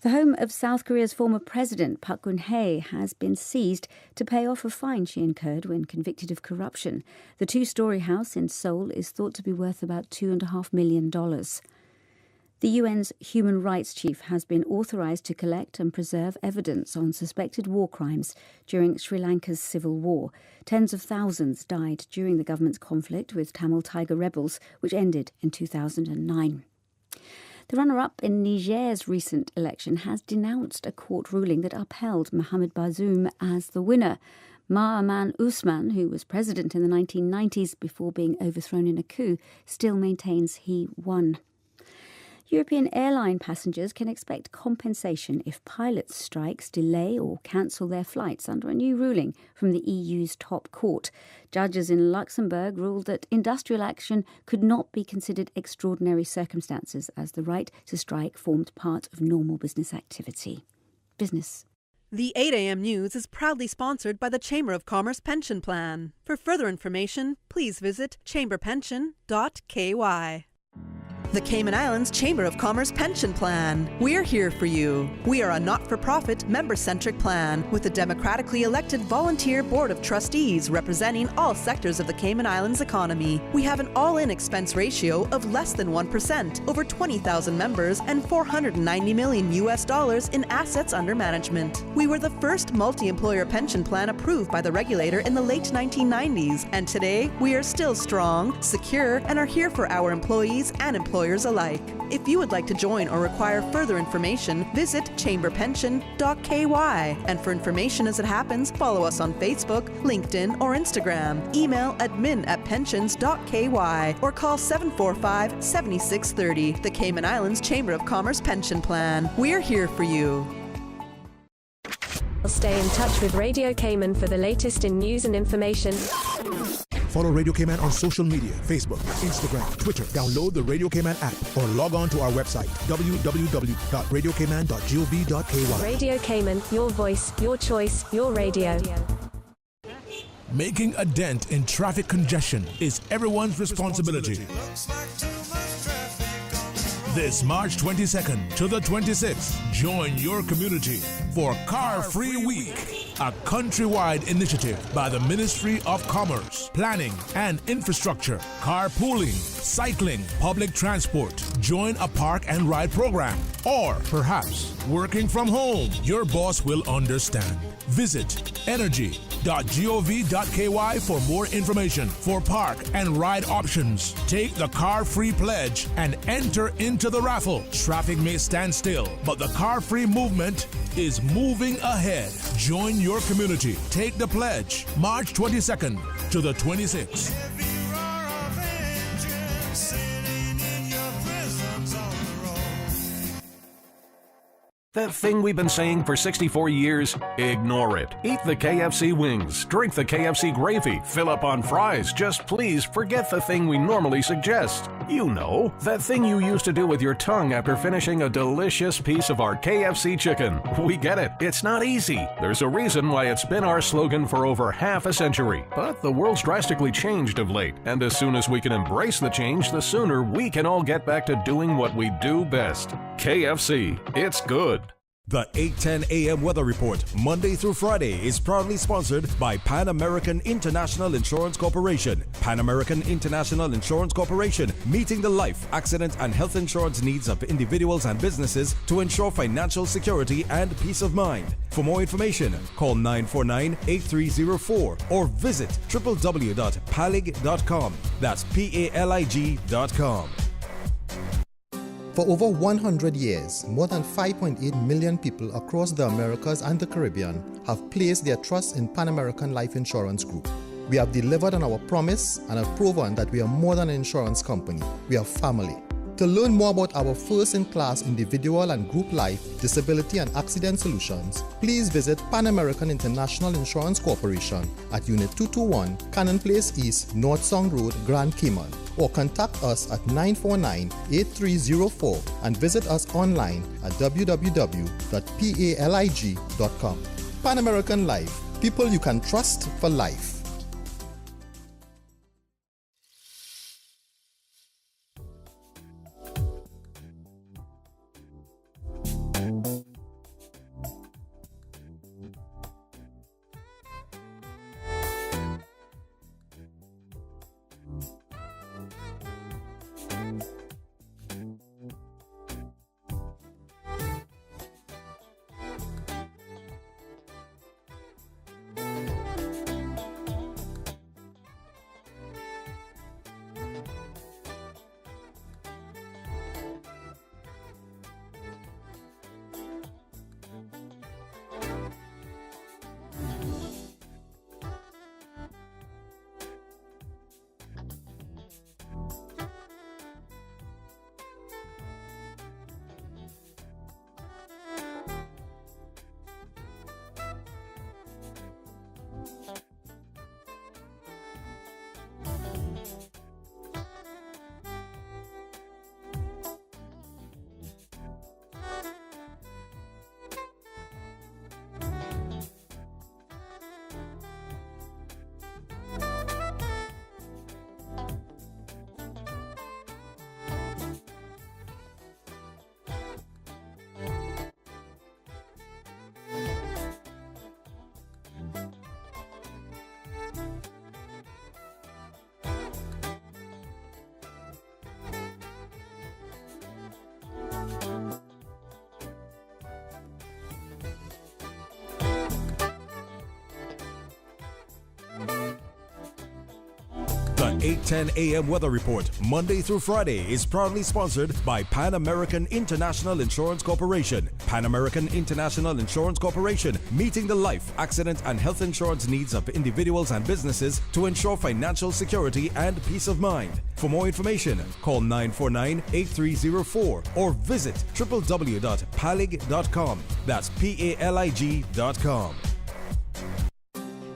The home of South Korea's former president, Park Geun-hye, has been seized to pay off a fine she incurred when convicted of corruption. The 2-story house in Seoul is thought to be worth about $2.5 million. The UN's human rights chief has been authorised to collect and preserve evidence on suspected war crimes during Sri Lanka's civil war. Tens of thousands died during the government's conflict with Tamil Tiger rebels, which ended in 2009. The runner-up in Niger's recent election has denounced a court ruling that upheld Mohamed Bazoum as the winner. Mahaman Usman, who was president in the 1990s before being overthrown in a coup, still maintains he won. European airline passengers can expect compensation if pilots' strikes delay or cancel their flights under a new ruling from the EU's top court. Judges in Luxembourg ruled that industrial action could not be considered extraordinary circumstances as the right to strike formed part of normal business activity. Business. The 8 a.m. news is proudly sponsored by the Chamber of Commerce Pension Plan. For further information, please visit chamberpension.ky. The Cayman Islands Chamber of Commerce Pension Plan. We're here for you. We are a not-for-profit, member-centric plan with a democratically elected volunteer board of trustees representing all sectors of the Cayman Islands economy. We have an all-in expense ratio of less than 1%, over 20,000 members, and $490 million in assets under management. We were the first multi-employer pension plan approved by the regulator in the late 1990s, and today we are still strong, secure, and are here for our employees and employers employers alike. If you would like to join or require further information, visit chamberpension.ky. And for information as it happens, follow us on Facebook, LinkedIn, or Instagram. Email admin@pensions.ky or call 745-7630. The Cayman Islands Chamber of Commerce Pension Plan. We're here for you. Stay in touch with Radio Cayman for the latest in news and information. Follow Radio Cayman on social media, Facebook, Instagram, Twitter. Download the Radio Cayman app or log on to our website, www.radiocayman.gov.ky. Radio Cayman, your voice, your choice, your radio. Making a dent in traffic congestion is everyone's responsibility. This March 22nd to the 26th, join your community for Car Free Week, a countrywide initiative by the Ministry of Commerce, Planning and Infrastructure. Carpooling, cycling, public transport. Join a park and ride program. Or perhaps working from home. Your boss will understand. Visit energy.gov.ky for more information for park and ride options. Take the Car Free Pledge and enter into the raffle. Traffic may stand still, but the Car Free movement is moving ahead. Join your community. Take the pledge March 22nd to the 26th. That thing we've been saying for 64 years, ignore it. Eat the KFC wings, drink the KFC gravy, fill up on fries. Just please forget the thing we normally suggest. You know, that thing you used to do with your tongue after finishing a delicious piece of our KFC chicken. We get it. It's not easy. There's a reason why it's been our slogan for over half a century. But the world's drastically changed of late, and as soon as we can embrace the change, the sooner we can all get back to doing what we do best. KFC. It's good. The 8:10 a.m. weather report, Monday through Friday, is proudly sponsored by Pan American International Insurance Corporation. Pan American International Insurance Corporation, meeting the life, accident, and health insurance needs of individuals and businesses to ensure financial security and peace of mind. For more information, call 949-8304 or visit www.palig.com. That's PALIG.com. For over 100 years, more than 5.8 million people across the Americas and the Caribbean have placed their trust in Pan American Life Insurance Group. We have delivered on our promise and have proven that we are more than an insurance company. We are family. To learn more about our first-in-class individual and group life, disability and accident solutions, please visit Pan American International Insurance Corporation at Unit 221, Cannon Place East, North Song Road, Grand Cayman, or contact us at 949-8304 and visit us online at www.palig.com. Pan American Life, people you can trust for life. 8:10 a.m. weather report, Monday through Friday, is proudly sponsored by Pan American International Insurance Corporation. Pan American International Insurance Corporation, meeting the life, accident, and health insurance needs of individuals and businesses to ensure financial security and peace of mind. For more information, call 949-8304 or visit www.palig.com. That's PALIG.com.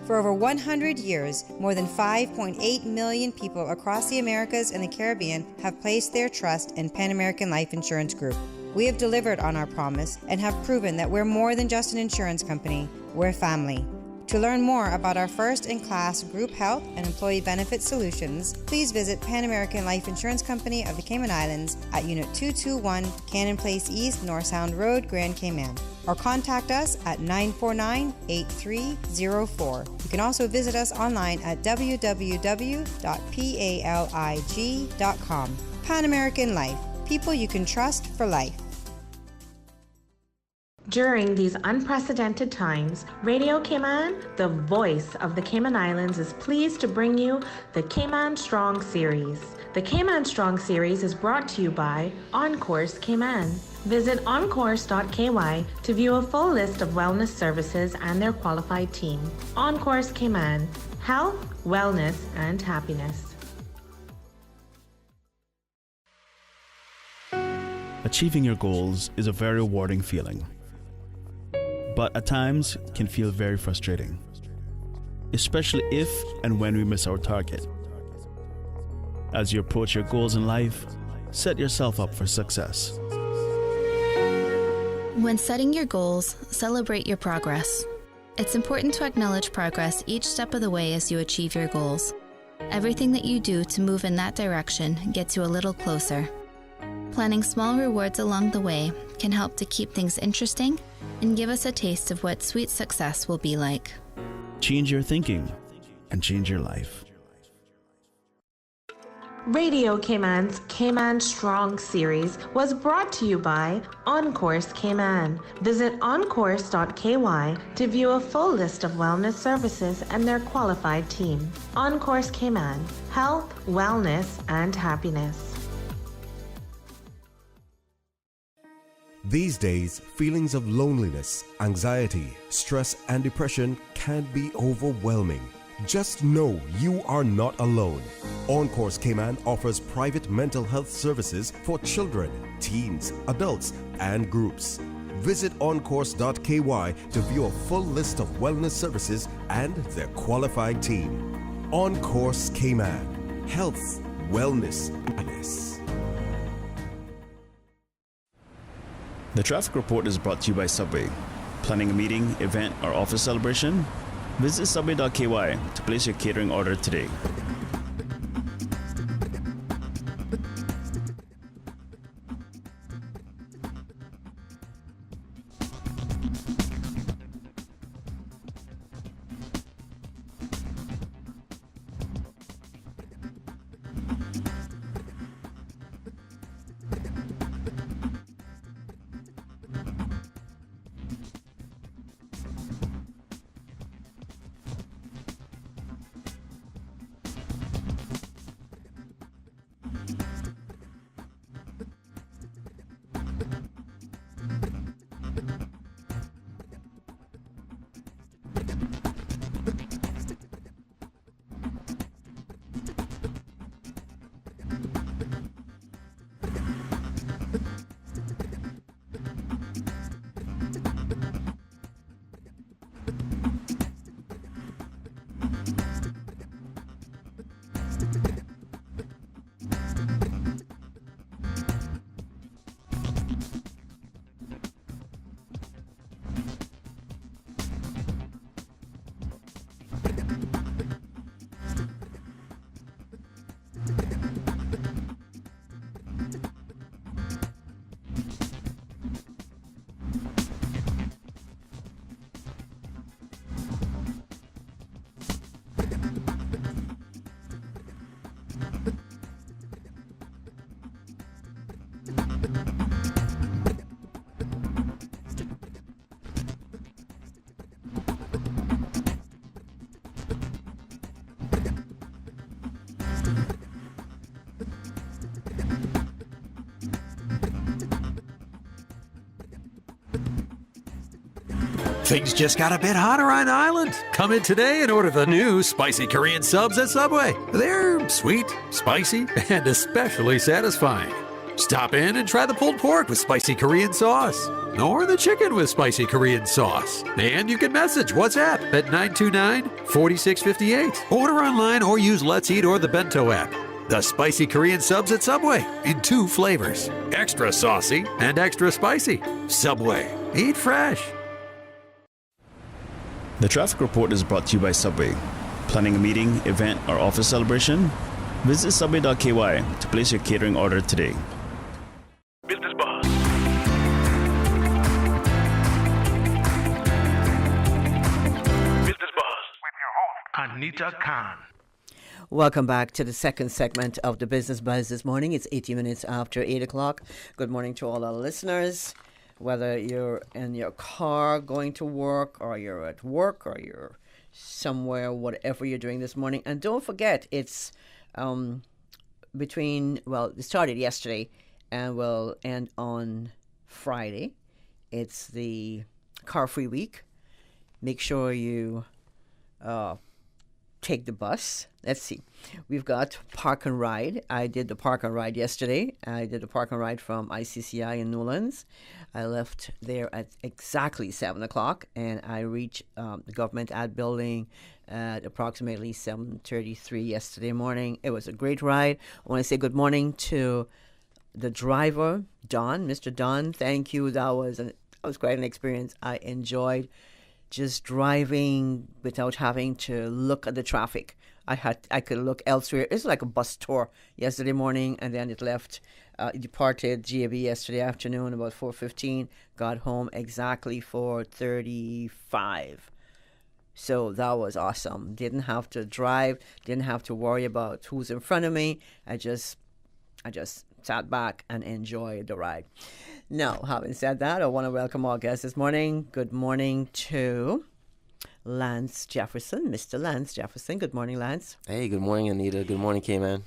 For over 100 years, more than 5.8 million people across the Americas and the Caribbean have placed their trust in Pan American Life Insurance Group. We have delivered on our promise and have proven that we're more than just an insurance company, we're family. To learn more about our first-in-class group health and employee benefit solutions, please visit Pan American Life Insurance Company of the Cayman Islands at Unit 221, Cannon Place East, North Sound Road, Grand Cayman, or contact us at 949-8304. You can also visit us online at www.palig.com. Pan American Life, people you can trust for life. During these unprecedented times, Radio Cayman, the voice of the Cayman Islands, is pleased to bring you the Cayman Strong Series. The Cayman Strong Series is brought to you by OnCourse Cayman. Visit oncourse.ky to view a full list of wellness services and their qualified team. OnCourse Cayman, health, wellness, and happiness. Achieving your goals is a very rewarding feeling, but at times can feel very frustrating, especially if and when we miss our target. As you approach your goals in life, set yourself up for success. When setting your goals, celebrate your progress. It's important to acknowledge progress each step of the way as you achieve your goals. Everything that you do to move in that direction gets you a little closer. Planning small rewards along the way can help to keep things interesting and give us a taste of what sweet success will be like. Change your thinking and change your life. Radio Cayman's Cayman Strong Series was brought to you by OnCourse Cayman. Visit oncourse.ky to view a full list of wellness services and their qualified team. OnCourse Cayman, health, wellness, and happiness. These days, feelings of loneliness, anxiety, stress, and depression can be overwhelming. Just know you are not alone. OnCourse Cayman offers private mental health services for children, teens, adults, and groups. Visit oncourse.ky to view a full list of wellness services and their qualified team. OnCourse Cayman, health, wellness, and happiness. The traffic report is brought to you by Subway. Planning a meeting, event, or office celebration? Visit subway.ky to place your catering order today. Things just got a bit hotter on the island. Come in today and order the new spicy Korean subs at Subway. They're sweet, spicy, and especially satisfying. Stop in and try the pulled pork with spicy Korean sauce, or the chicken with spicy Korean sauce. And you can message WhatsApp at 929-4658. Order online or use Let's Eat or the Bento app. The spicy Korean subs at Subway in 2 flavors, extra saucy and extra spicy. Subway, eat fresh. The traffic report is brought to you by Subway. Planning a meeting, event, or office celebration? Visit subway.ky to place your catering order today. Business Buzz. Business Buzz with your host, Anita Khan. Welcome back to the second segment of the Business Buzz this morning. It's 80 minutes after 8 o'clock. Good morning to all our listeners. Whether you're in your car going to work, or you're at work, or you're somewhere, whatever you're doing this morning. And don't forget, it's it started yesterday and will end on Friday. It's the Car Free Week. Make sure you take the bus. Let's see. We've got Park and Ride. I did the Park and Ride yesterday. I did the Park and Ride from ICCI in Newlands. I left there at exactly 7 o'clock, and I reached the government ad building at approximately 7:33 yesterday morning. It was a great ride. I want to say good morning to the driver, Don, Mr. Don. Thank you. That was quite an experience. I enjoyed just driving without having to look at the traffic. I could look elsewhere. It's like a bus tour yesterday morning, and then it left. It departed GAB yesterday afternoon about 4:15. Got home exactly 4:35. So that was awesome. Didn't have to drive. Didn't have to worry about who's in front of me. I just sat back and enjoyed the ride. Now, having said that, I want to welcome our guests this morning. Good morning to Lance Jefferson, Mr. Lance Jefferson. Good morning, Lance. Hey, good morning, Anita. Good morning, K-Man.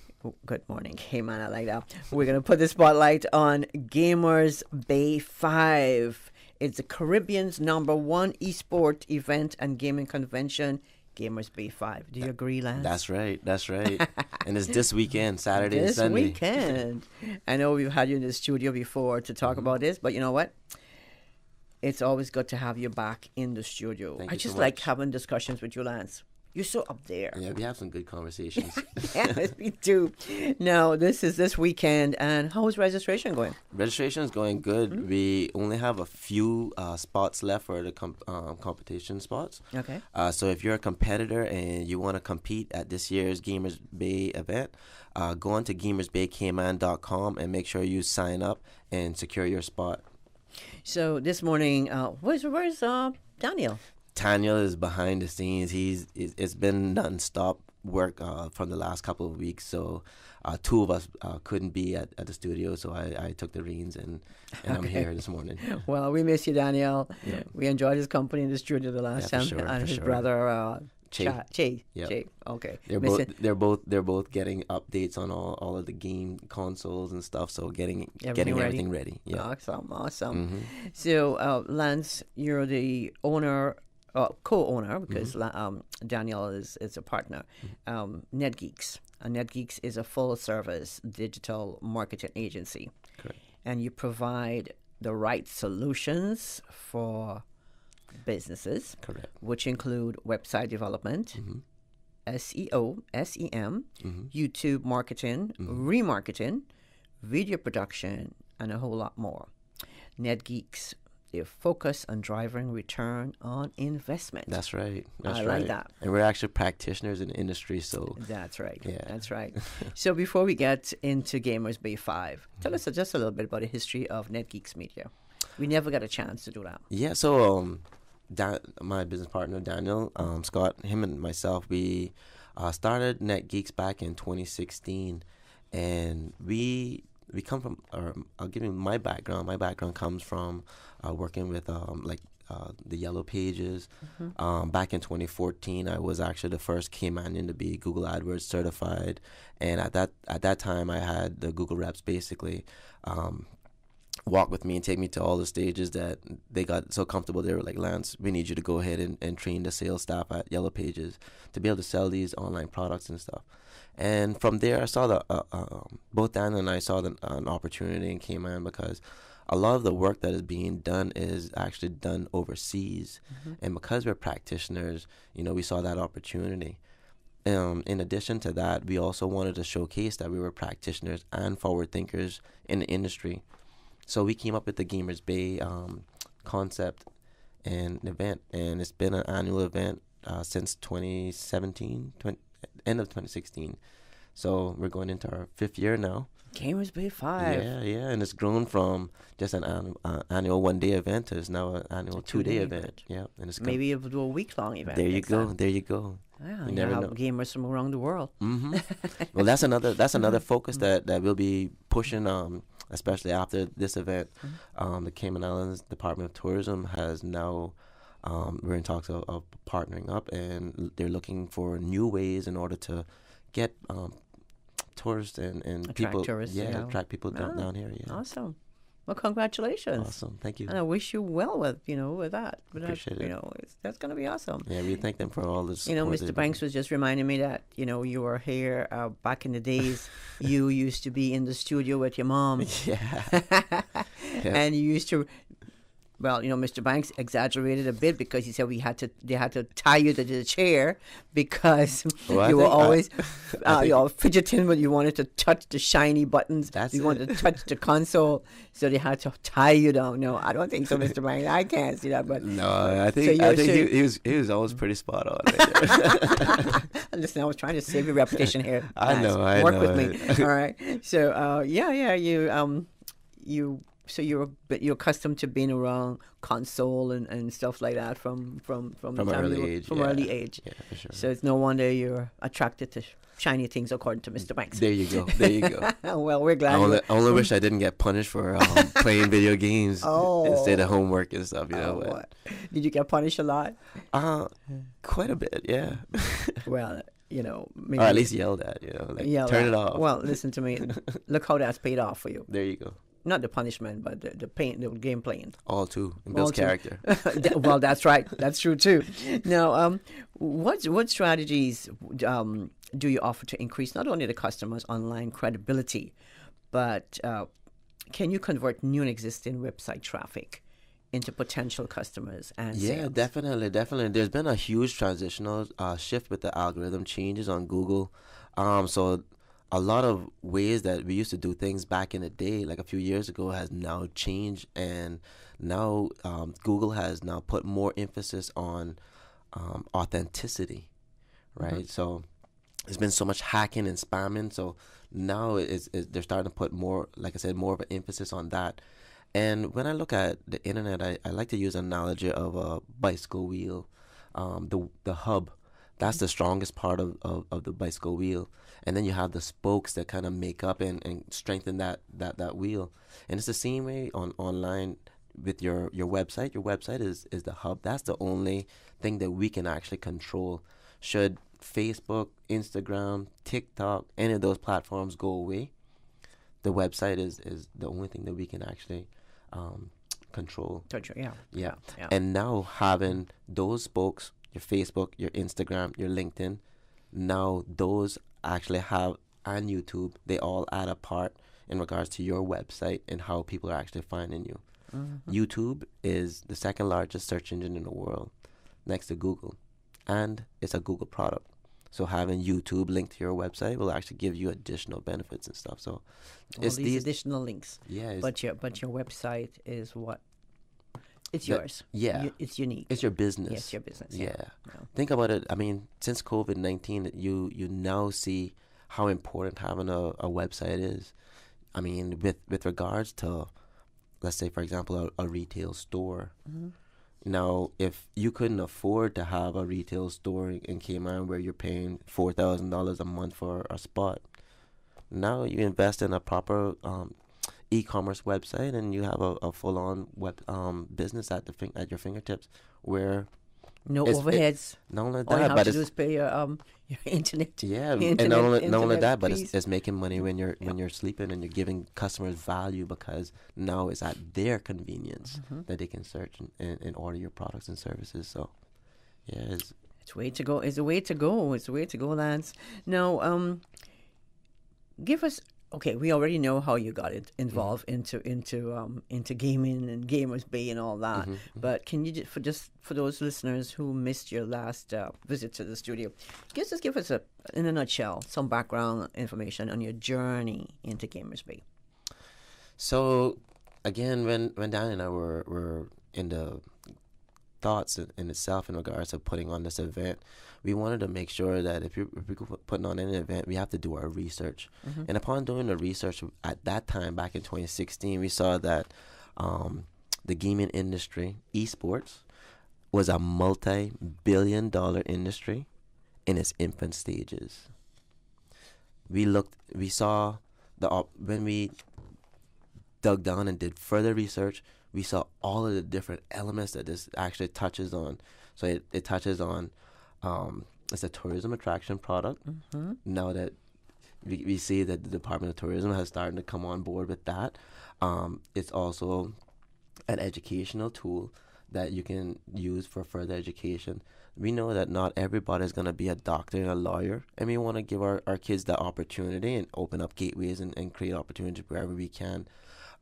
Good morning, K-Man. I like that. We're going to put the spotlight on Gamers Bay 5. It's the Caribbean's #1 esport event and gaming convention, Gamers Bay 5. Do you agree, Lance? That's right. And it's this weekend, Saturday and Sunday. This weekend. I know we've had you in the studio before to talk about this, but you know what? It's always good to have you back in the studio. I just like having discussions with you, Lance. You're so up there. Yeah, we have some good conversations. Yes, we do. Now, this is this weekend, and how is registration going? Registration is going good. Mm-hmm. We only have a few spots left for the competition spots. Okay. So if you're a competitor and you want to compete at this year's Gamers Bay event, go on to gamersbaycayman.com and make sure you sign up and secure your spot. So this morning, where's Daniel? Daniel is behind the scenes. It's been non-stop work from the last couple of weeks. So 2 of us couldn't be at the studio, so I took the reins and I'm here this morning. Well, we miss you, Daniel. Yeah. We enjoyed his company in the studio the last time, and his brother Che. Yep. Che. Okay. They're both getting updates on all of the game consoles and stuff. So getting everything ready. Yeah. Awesome. Mm-hmm. So Lance, you're the co-owner because Daniel is a partner. NetGeeks. NetGeeks is a full-service digital marketing agency. Correct. And you provide the right solutions for businesses. Correct. Which include website development, SEO, SEM, YouTube marketing, remarketing, video production, and a whole lot more. NetGeeks, they focus on driving return on investment. That's right. I like that. And we're actually practitioners in the industry, so... That's right. Yeah. That's right. So before we get into Gamers Bay 5, tell us just a little bit about the history of NetGeeks Media. We never got a chance to do that. Yeah, so my business partner, Daniel, Scott, him and myself, we started NetGeeks back in 2016. And we come from, I'll give you my background. My background comes from working with the Yellow Pages. Back in 2014, I was actually the first Caymanian to be Google AdWords certified. And at that time, I had the Google reps basically walk with me and take me to all the stages that they got so comfortable. They were like, Lance, we need you to go ahead and train the sales staff at Yellow Pages to be able to sell these online products and stuff. And from there, I saw both Dan and I saw an opportunity in Cayman, because a lot of the work that is being done is actually done overseas. And because we're practitioners, we saw that opportunity. In addition to that, we also wanted to showcase that we were practitioners and forward thinkers in the industry. So we came up with the Gamers Bay concept and event, and it's been an annual event since 2017, end of 2016. So we're going into our 5th year now. Gamers Bay 5. Yeah, and it's grown from just an annual 1-day event to it's now an annual 2-day event. Yeah, and it's maybe a week-long event. There you go. Wow, you never know. Gamers from around the world. Well, that's another focus that we'll be pushing. Especially after this event, the Cayman Islands Department of Tourism has now, we're in talks of partnering up, and they're looking for new ways in order to get tourists and attract people. Tourists, attract people down here. Yeah. Awesome. Well, congratulations. Awesome, thank you. And I wish you well with that. Appreciate it. That's going to be awesome. Yeah, we thank them for all this support. Mr. Banks was just reminding me that, you were here back in the days. You used to be in the studio with your mom. Yeah. And you used to... Well, Mr. Banks exaggerated a bit because he said they had to tie you to the chair because you were always fidgeting when you wanted to touch the shiny buttons. You wanted to touch the console, so they had to tie you down. No, I don't think so, Mr. Banks. I can't see that, but no, I think he was always pretty spot on. Right. Listen, I was trying to save your reputation here. I know. Work with me, all right? So, So you're accustomed to being around console and stuff like that from early age. Yeah, for sure. So it's no wonder you're attracted to shiny things, according to Mr. Banks. There you go. Well, we're glad. I only wish I didn't get punished for playing video games instead of homework and stuff. What? Did you get punished a lot? Quite a bit, yeah. Well, maybe or at least yelled at. Turn it off. Well, listen to me. Look how that's paid off for you. There you go. Not the punishment, but the game playing. All too. And Bill's character. Well, that's right. That's true too. Now, what strategies do you offer to increase not only the customer's online credibility, but can you convert new and existing website traffic into potential customers and sales? Yeah, definitely. There's been a huge transitional shift with the algorithm changes on Google. So a lot of ways that we used to do things back in the day, like a few years ago, has now changed, and now Google has now put more emphasis on authenticity, right? So there's been so much hacking and spamming, so now they're starting to put more, like I said, more of an emphasis on that. And when I look at the internet, I like to use an analogy of a bicycle wheel, the hub. That's the strongest part of the bicycle wheel. And then you have the spokes that kind of make up and strengthen that wheel. And it's the same way online with your website. Your website is the hub. That's the only thing that we can actually control. Should Facebook, Instagram, TikTok, any of those platforms go away, the website is the only thing that we can actually control. Yeah. And now having those spokes, your Facebook, your Instagram, your LinkedIn, now those actually have, and YouTube, they all add a part in regards to your website and how people are actually finding you. YouTube is the second largest search engine in the world, next to Google, and it's a Google product. So having YouTube linked to your website will actually give you additional benefits and stuff. So it's these additional links. Yeah. But your website is what? It's yours. Yeah. It's unique. It's your business. Yes, your business. Yeah. Think about it. I mean, since COVID-19, you now see how important having a website is. I mean, with regards to, let's say, for example, a retail store. Now, if you couldn't afford to have a retail store in Cayman where you're paying $4,000 a month for a spot, now you invest in a proper e-commerce website, and you have a full-on web business at your fingertips, where No overheads. Not only All you that, have but to do is pay your internet. yeah, internet, and not only that, but fees. it's making money when you're sleeping, and you're giving customers value because now it's at their convenience that they can search and order your products and services. So, yeah, it's way to go. It's a way to go. It's a way to go, Lance. Now, give us. Okay, we already know how you got it involved into gaming and Gamers Bay and all that. But can you for those listeners who missed your last visit to the studio, just give us in a nutshell some background information on your journey into Gamers Bay. So, again, when Dan and I were in the thoughts in itself in regards to putting on this event, we wanted to make sure that if we're putting on any event, we have to do our research. And upon doing the research at that time, back in 2016, we saw that the gaming industry, esports, was a multi-billion-dollar industry in its infant stages. We saw when we dug down and did further research, we saw all of the different elements that this actually touches on. So it touches on, it's a tourism attraction product. Now that we see that the Department of Tourism has started to come on board with that, it's also an educational tool that you can use for further education. We know that not everybody is going to be a doctor and a lawyer, and we want to give our kids that opportunity and open up gateways and create opportunities wherever we can.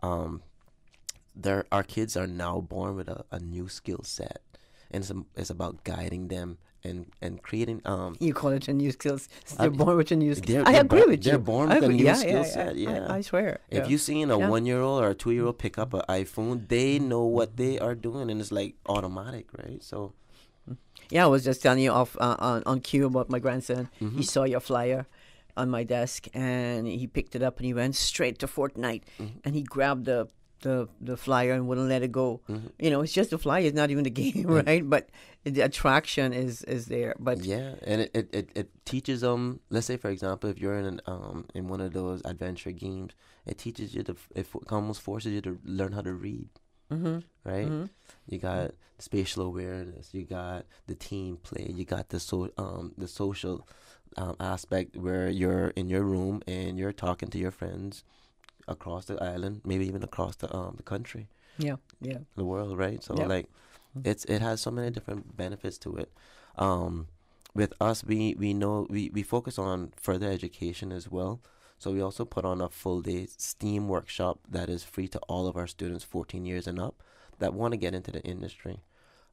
Our kids are now born with a new skill set, and it's about guiding them and creating. You call it a new skills. They're born with a new skill. I agree with you. They're born with a new skill set. Yeah, I swear. If you've seen a 1-year-old or a 2-year-old pick up an iPhone, they know what they are doing, and it's like automatic, right? So. Yeah, I was just telling you on cue about my grandson. He saw your flyer on my desk, and he picked it up and he went straight to Fortnite, and he grabbed the flyer and wouldn't let it go. You know, it's just a flyer. It's not even the game, right? But the attraction is there. But yeah, and it teaches them. Let's say, for example, if you're in one of those adventure games, it teaches you it almost forces you to learn how to read. Right? You got spatial awareness. You got the team play. You got the social aspect where you're in your room and you're talking to your friends across the island, maybe even across the country. Yeah. The world, right? So it has so many different benefits to it. With us, we know we focus on further education as well. So we also put on a full day STEAM workshop that is free to all of our students 14 years and up that want to get into the industry.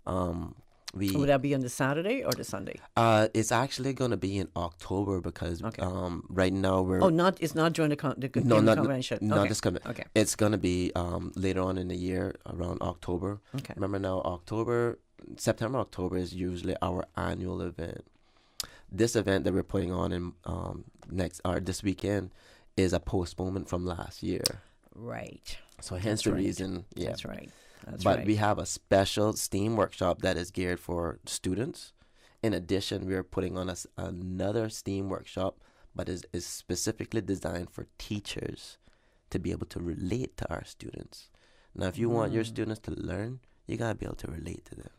Would that be on the Saturday or the Sunday? It's actually going to be in October because right now we're... it's not during the convention. Not this convention. Okay. It's going to be later on in the year, around October. Okay. Remember now, September, October is usually our annual event. This event that we're putting on in this weekend is a postponement from last year. Right. So hence the reason. Yeah. That's right. But we have a special STEAM workshop that is geared for students. In addition, we are putting on another STEAM workshop, but is specifically designed for teachers to be able to relate to our students. Now, if you want your students to learn, you got to be able to relate to them.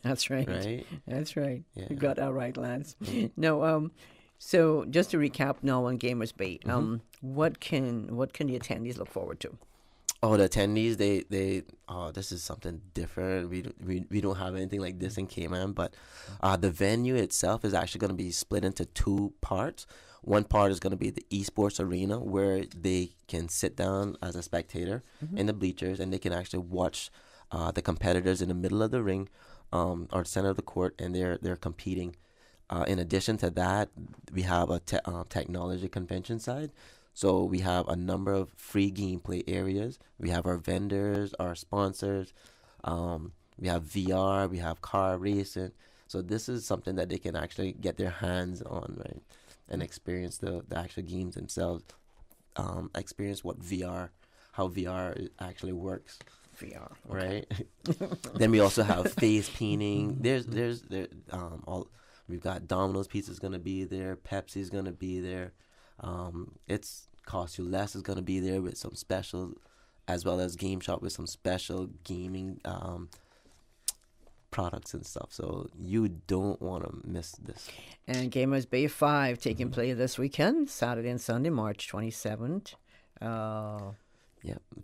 That's right. Right? That's right. Yeah. You got that right, Lance. No, so just to recap now on Gamers Bay, what can the attendees look forward to? Oh, the attendees, this is something different. We don't have anything like this in Cayman, but the venue itself is actually going to be split into 2 parts. One part is going to be the esports arena, where they can sit down as a spectator in the bleachers, and they can actually watch the competitors in the middle of the ring or center of the court, and they're competing. In addition to that, we have a technology convention side. So we have a number of free gameplay areas. We have our vendors, our sponsors. We have VR. We have car racing. So this is something that they can actually get their hands on, right, and experience the actual games themselves. Experience how VR actually works. VR, okay. Right? Then we also have face painting. We've got Domino's Pizza's gonna be there. Pepsi's gonna be there. It's Cost You Less is gonna be there with some special, as well as Game Shop with some special gaming products and stuff. So you don't want to miss this. And Gamers Bay 5 taking place this weekend, Saturday and Sunday, March 27th.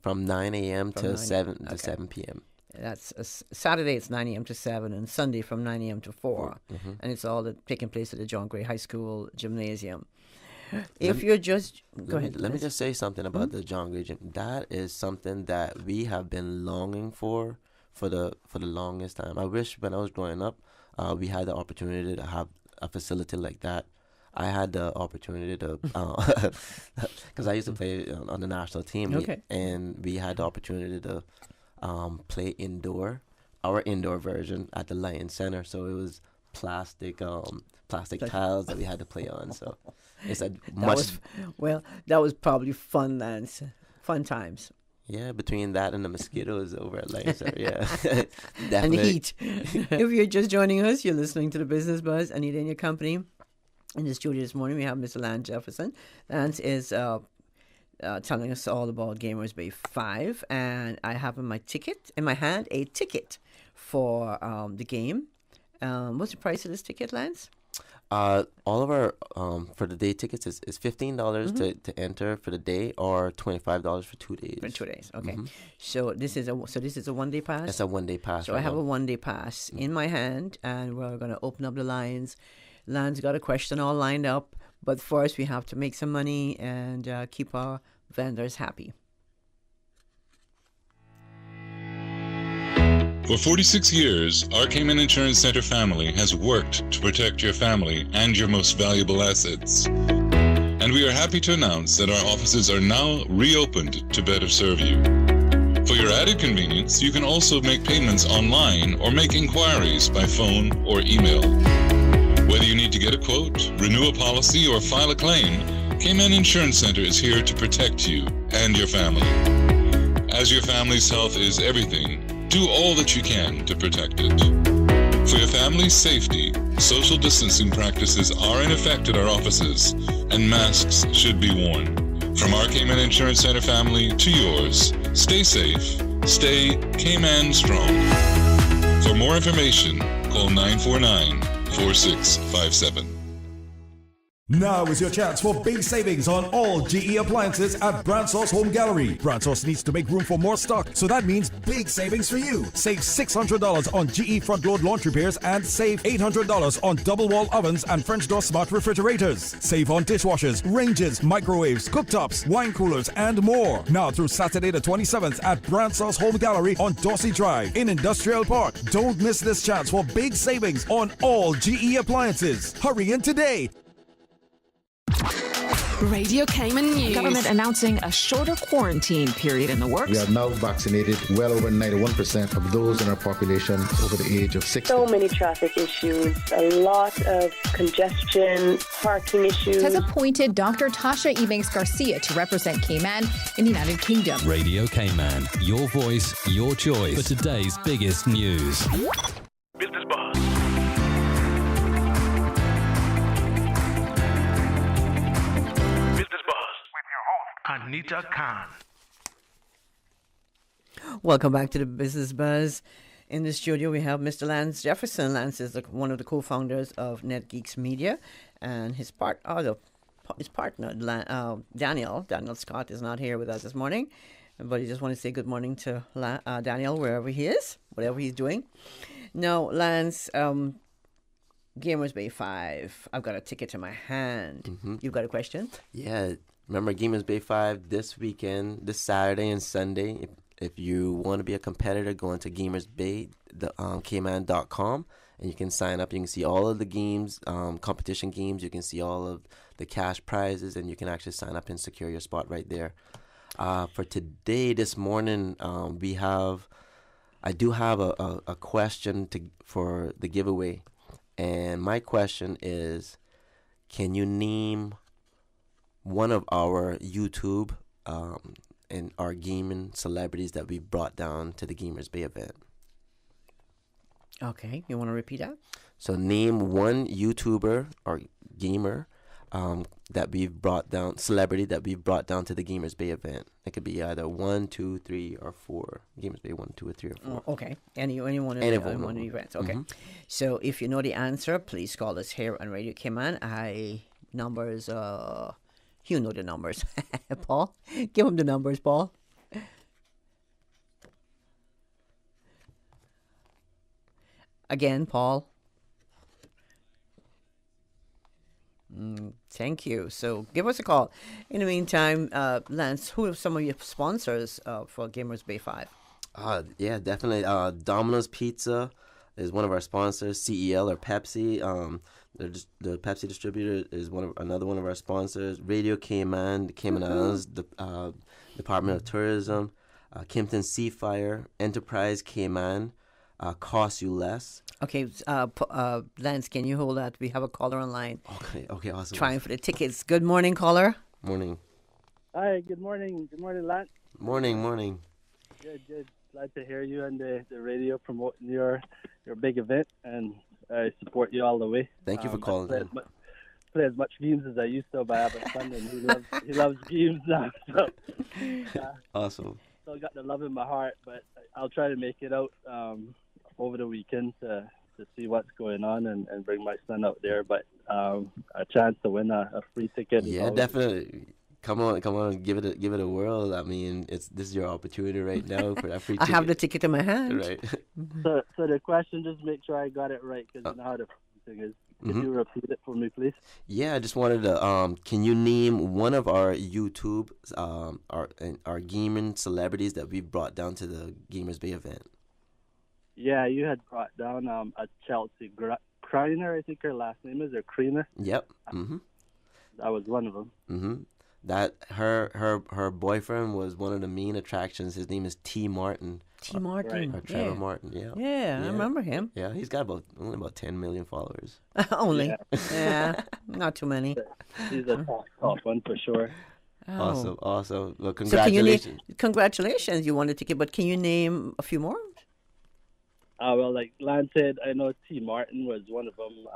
From 9 a.m. to 7 p.m. That's Saturday. It's 9 a.m. to 7, and Sunday from 9 a.m. to 4, and it's all taking place at the John Gray High School gymnasium. If you're just go ahead. Let me just say something about the John Gray Gym. That is something that we have been longing for the longest time. I wish when I was growing up, we had the opportunity to have a facility like that. I had the opportunity to, because I used to play on the national team, and we had the opportunity to play indoor, our indoor version at the Lion Center. So it was plastic tiles that we had to play on. So it's a that was probably fun, Lance. Fun times. Yeah, between that and the mosquitoes over at Lion Center, definitely. And the heat. If you're just joining us, you're listening to the Business Buzz. Anita in your company. In the studio this morning, we have Mr. Lance Jefferson. Lance is telling us all about Gamers Bay 5, and I have in my hand a ticket for the game. What's the price of this ticket, Lance? All of our for the day tickets is $15 to enter for the day, or $25 for 2 days. For 2 days, okay. So this is a 1 day pass. It's a 1 day pass. So I have a 1 day pass in my hand, and we're going to open up the lines. Lan's got a question all lined up, but first we have to make some money and keep our vendors happy. For 46 years, our Cayman Insurance Center family has worked to protect your family and your most valuable assets. And we are happy to announce that our offices are now reopened to better serve you. For your added convenience, you can also make payments online or make inquiries by phone or email. Whether you need to get a quote, renew a policy, or file a claim, Cayman Insurance Center is here to protect you and your family. As your family's health is everything, do all that you can to protect it. For your family's safety, social distancing practices are in effect at our offices, and masks should be worn. From our Cayman Insurance Center family to yours, stay safe, stay Cayman strong. For more information, call 949-4657. Now is your chance for big savings on all GE appliances at Bransource Home Gallery. Bransource needs to make room for more stock, so that means big savings for you. Save $600 on GE front load launch repairs and save $800 on double wall ovens and French door smart refrigerators. Save on dishwashers, ranges, microwaves, cooktops, wine coolers, and more. Now through Saturday the 27th at Bransource Home Gallery on Dorsey Drive in Industrial Park. Don't miss this chance for big savings on all GE appliances. Hurry in today. Radio Cayman News. Government announcing a shorter quarantine period in the works. We have now vaccinated well over 91% of those in our population over the age of 60. So many traffic issues, a lot of congestion, parking issues. Has appointed Dr. Tasha Ebanks Garcia to represent Cayman in the United Kingdom. Radio Cayman, your voice, your choice for today's biggest news. Business Buzz. Anita Khan. Welcome back to the Business Buzz. In the studio, we have Mr. Lance Jefferson. Lance is one of the co-founders of NetGeeks Media, and his partner, Daniel Scott, is not here with us this morning, but I just want to say good morning to Daniel, wherever he is, whatever he's doing. Now, Lance, Gamers Bay 5, I've got a ticket in my hand. You've got a question? Yeah. Remember Gamers Bay 5 this weekend, this Saturday and Sunday. If you want to be a competitor, go into gamersbay.cayman.com and you can sign up. You can see all of the games, competition games. You can see all of the cash prizes, and you can actually sign up and secure your spot right there. For today, this morning, I do have a question for the giveaway. And my question is, can you name one of our YouTube and our gaming celebrities that we brought down to the Gamers Bay event? Okay, you want to repeat that? So name one YouTuber or gamer that we've brought down, celebrity that we've brought down to the Gamers Bay event. It could be either 1, 2, 3, or 4. Gamers Bay 1, 2, or 3, or 4. Okay, any one of Any the one of them. events. Okay, so if you know the answer, please call us here on Radio Cayman. Numbers. You know the numbers, Paul. Give him the numbers, Paul. Again, Paul. Thank you. So give us a call. In the meantime, Lance, who are some of your sponsors for Gamers Bay 5? Yeah, definitely. Domino's Pizza is one of our sponsors. CEL or Pepsi. The Pepsi distributor is another one of our sponsors. Radio Cayman, the Cayman Islands, the Department of Tourism, Kimpton Seafire, Enterprise Cayman, Cost You Less. Okay, Lance, can you hold that? We have a caller online. Okay, awesome. Trying for the tickets. Good morning, caller. Morning. Hi, good morning. Good morning, Lance. Morning. Good. Glad to hear you on the radio promoting your big event, and I support you all the way. Thank you for calling in. Play as much games as I used to, but I have a son and he loves games now. So, awesome. Still got the love in my heart, but I'll try to make it out over the weekend to see what's going on and bring my son out there. But a chance to win a free ticket. Yeah, definitely. Come on, give it a whirl. I mean, this is your opportunity right now for that free ticket. I have the ticket in my hand. Right. So the question, just make sure I got it right, because you know how the thing is. Could you repeat it for me, please? Yeah, I just wanted to. Can you name one of our YouTube, our gaming celebrities that we've brought down to the Gamers Bay event? Yeah, you had brought down a Chelsea Kreiner, I think her last name is, or Kreiner. Yep. That was one of them. That her boyfriend was one of the main attractions. His name is T. Martin. T. Martin. Or Trevor Martin. Yeah, I remember him. Yeah, he's got only about 10 million followers. Only. Yeah, not too many. He's a top one for sure. Oh. Awesome. Well, congratulations. Congratulations, you won the ticket, but can you name a few more? Well, like Lance said, I know T. Martin was one of them,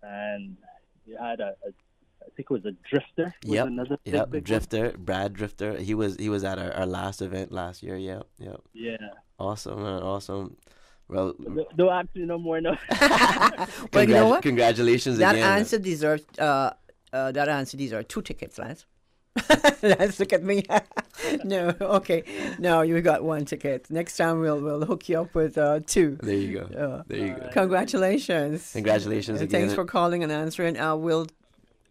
and you had I think it was a Drifter. Yep. Drifter, one. Brad Drifter. He was at our last event last year. Yep. Yeah. Awesome, man. Awesome. Well, don't ask me no more. No. But you know what? Congratulations that again. Answer deserves. That answer deserves 2 tickets, Lance. Let's look at me. No, okay. No, you got 1 ticket. Next time we'll hook you up with 2. There you go. There you go. Congratulations. Congratulations again. Thanks for calling and answering. We'll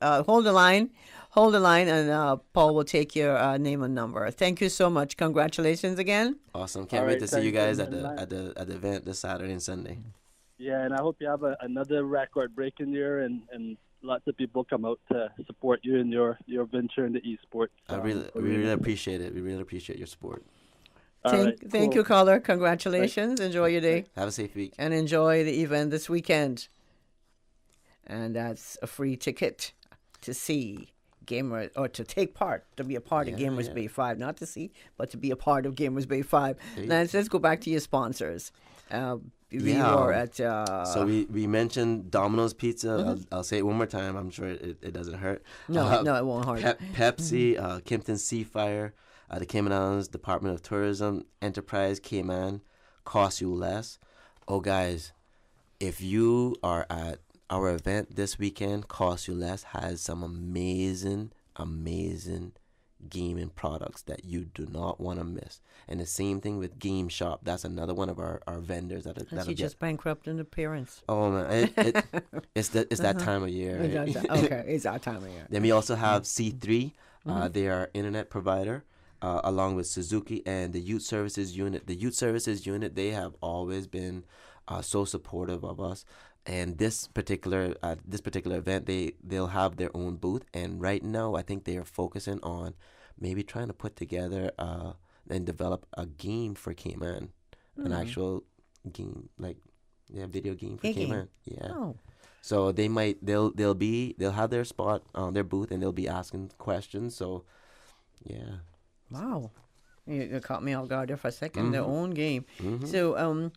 hold the line, and Paul will take your name and number. Thank you so much. Congratulations again. Awesome. Can't wait to see you guys at the event this Saturday and Sunday. Yeah, and I hope you have another record-breaking year, and lots of people come out to support you in your venture in the esports. We really appreciate it. We really appreciate your support. Thank you, caller. Congratulations. Enjoy your day. Have a safe week. And enjoy the event this weekend. And that's a free ticket to see Gamers, or to take part, to be a part of Gamers Bay 5. Not to see, but to be a part of Gamers Bay 5. Let's go back to your sponsors. We were at... So we mentioned Domino's Pizza. I'll say it one more time. I'm sure it doesn't hurt. No, it won't hurt. Pepsi, Kimpton Seafire, the Cayman Islands Department of Tourism, Enterprise Cayman, Cost You Less. Oh, guys, if you are at our event this weekend, Cost You Less has some amazing gaming products that you do not want to miss. And the same thing with Game Shop. That's another one of our vendors that just bankrupt an appearance. Oh man, it's that time of year. Right? Okay, it's that time of year. Then we also have C3. They are internet provider, along with Suzuki and the Youth Services Unit. The Youth Services Unit, they have always been so supportive of us. And this particular event, they'll have their own booth. And right now, I think they are focusing on maybe trying to put together and develop a game for Cayman, an actual game, video game for Cayman. Yeah. Oh. So they'll have their spot on their booth, and they'll be asking questions. So, yeah. Wow, you caught me off guard there for a second. Their own game. So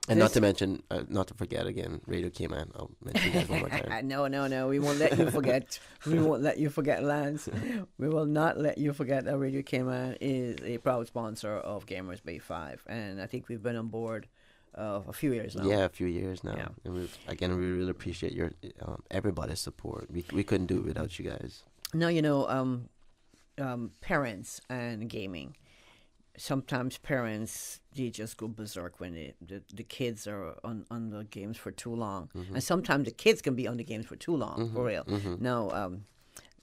And not to mention, not to forget again, Radio Cayman. I'll mention that one more time. No. We won't let you forget. We won't let you forget, Lance. We will not let you forget that Radio Cayman is a proud sponsor of Gamers Bay 5. And I think we've been on board a few years now. Yeah, a few years now. Yeah. And we really appreciate your everybody's support. We couldn't do it without you guys. No, parents and gaming. Sometimes parents, they just go berserk when the kids are on the games for too long. And sometimes the kids can be on the games for too long, for real. Now,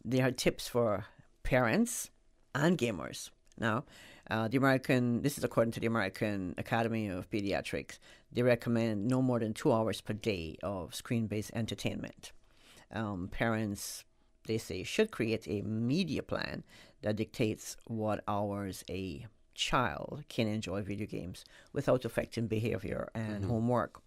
there are tips for parents and gamers. Now, this is according to the American Academy of Pediatrics, they recommend no more than 2 hours per day of screen-based entertainment. Parents, they say, should create a media plan that dictates what hours a child can enjoy video games without affecting behavior and homework.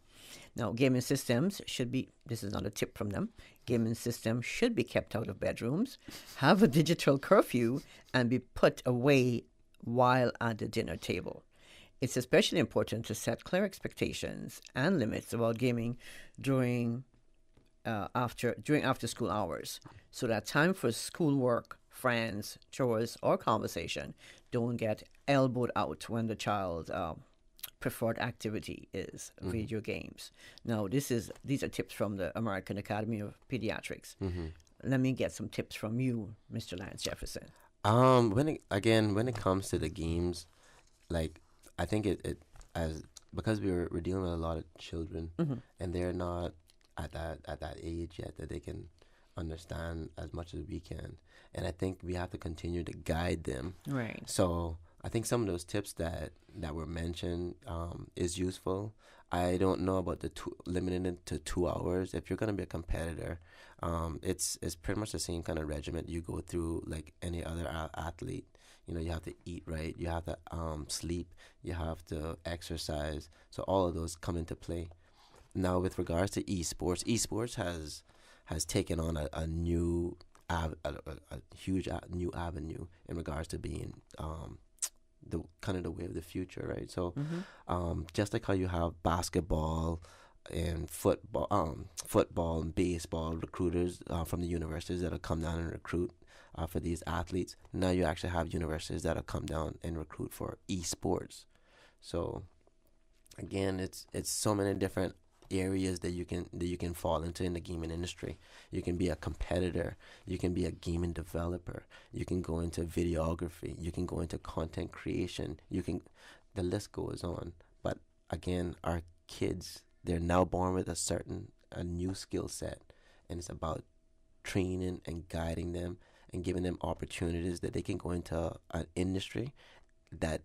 Now, gaming systems should be, this is not a tip from them, gaming systems should be kept out of bedrooms, have a digital curfew, and be put away while at the dinner table. It's especially important to set clear expectations and limits about gaming during after school hours, so that time for schoolwork, friends, chores, or conversation don't get elbowed out when the child's preferred activity is video games. Now, these are tips from the American Academy of Pediatrics. Let me get some tips from you, Mr. Lance Jefferson. When it comes to the games, like, I think because we're dealing with a lot of children, and they're not at that age yet that they can understand as much as we can, and I think we have to continue to guide them. Right. So I think some of those tips that were mentioned is useful. I don't know about limiting it to 2 hours. If you're going to be a competitor, it's pretty much the same kind of regimen you go through like any other athlete. You have to eat right, you have to sleep, you have to exercise. So all of those come into play. Now, with regards to esports has taken on a new, a huge new avenue in regards to being the kind of the way of the future, right? So, just like how you have basketball and football and baseball recruiters from the universities that'll come down and recruit for these athletes. Now you actually have universities that'll come down and recruit for esports. So, again, it's so many different areas that you can fall into in the gaming industry. You can be a competitor, you can be a gaming developer, you can go into videography, you can go into content creation, the list goes on. But again, our kids, they're now born with a new skill set, and it's about training and guiding them and giving them opportunities that they can go into an industry that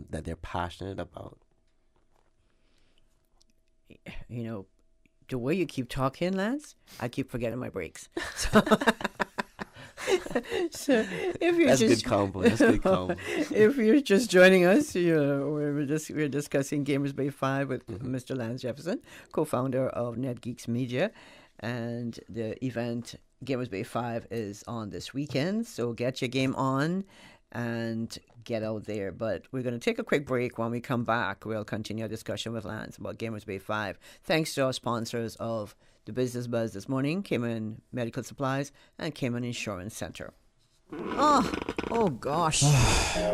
they're passionate about. The way you keep talking, Lance, I keep forgetting my breaks. So if you're That's just good combo. That's good combo. If you're just joining us, we're discussing Gamers Bay 5 with Mr. Lance Jefferson, co-founder of NetGeeks Media, and the event Gamers Bay 5 is on this weekend. So get your game on and get out there. But we're going to take a quick break. When we come back, we'll continue our discussion with Lance about Gamers Bay 5. Thanks to our sponsors of the Business Buzz this morning, Cayman Medical Supplies and Cayman Insurance Center. Oh gosh.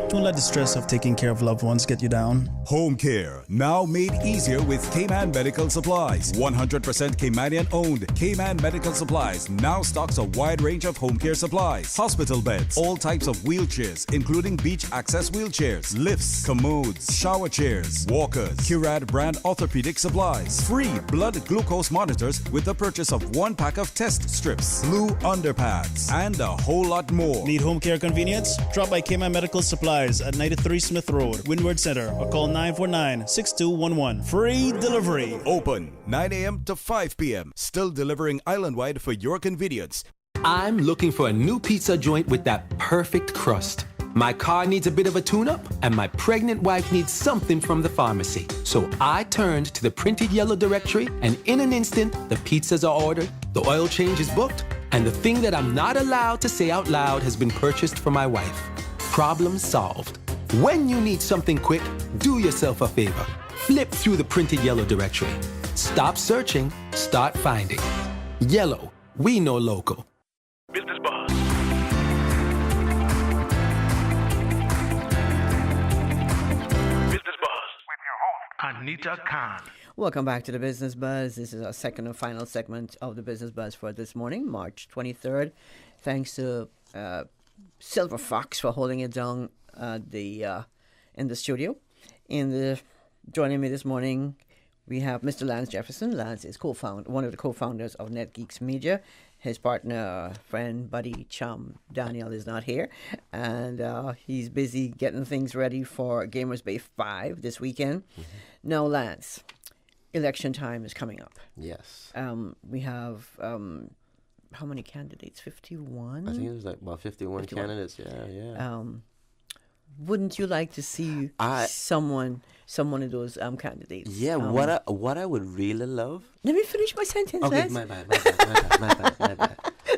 Don't let the stress of taking care of loved ones get you down. Home care, now made easier with Cayman Medical Supplies. 100% Caymanian owned. Cayman Medical Supplies now stocks a wide range of home care supplies. Hospital beds, all types of wheelchairs, including beach access wheelchairs, lifts, commodes, shower chairs, walkers, Curad brand orthopedic supplies. Free blood glucose monitors with the purchase of 1 pack of test strips, blue underpads, and a whole lot more. Need home care convenience? Drop by Cayman Medical Supplies at 93 Smith Road, Windward Center, or call 949-6211. Free delivery. Open 9 a.m. to 5 p.m. Still delivering island-wide for your convenience. I'm looking for a new pizza joint with that perfect crust. My car needs a bit of a tune-up, and my pregnant wife needs something from the pharmacy. So I turned to the printed yellow directory, and in an instant, the pizzas are ordered, the oil change is booked, and the thing that I'm not allowed to say out loud has been purchased for my wife. Problem solved. When you need something quick, do yourself a favor. Flip through the printed yellow directory. Stop searching, start finding. Yellow, we know local. Business Buzz. Business Buzz with your host, Anita Khan. Welcome back to the Business Buzz. This is our second and final segment of the Business Buzz for this morning, March 23rd. Thanks to Silver Fox for holding it down in the studio. Joining me this morning, we have Mr. Lance Jefferson. Lance is one of the co-founders of NetGeeks Media. His partner, friend, buddy, chum, Daniel is not here. And he's busy getting things ready for Gamers Bay 5 this weekend. Mm-hmm. Now, Lance, election time is coming up. Yes. We have, how many candidates? 51? I think it was like about 51 candidates. Yeah. Wouldn't you like to see someone of those candidates? Yeah, what I would really love. Let me finish my sentence. Okay, Lance. my bad.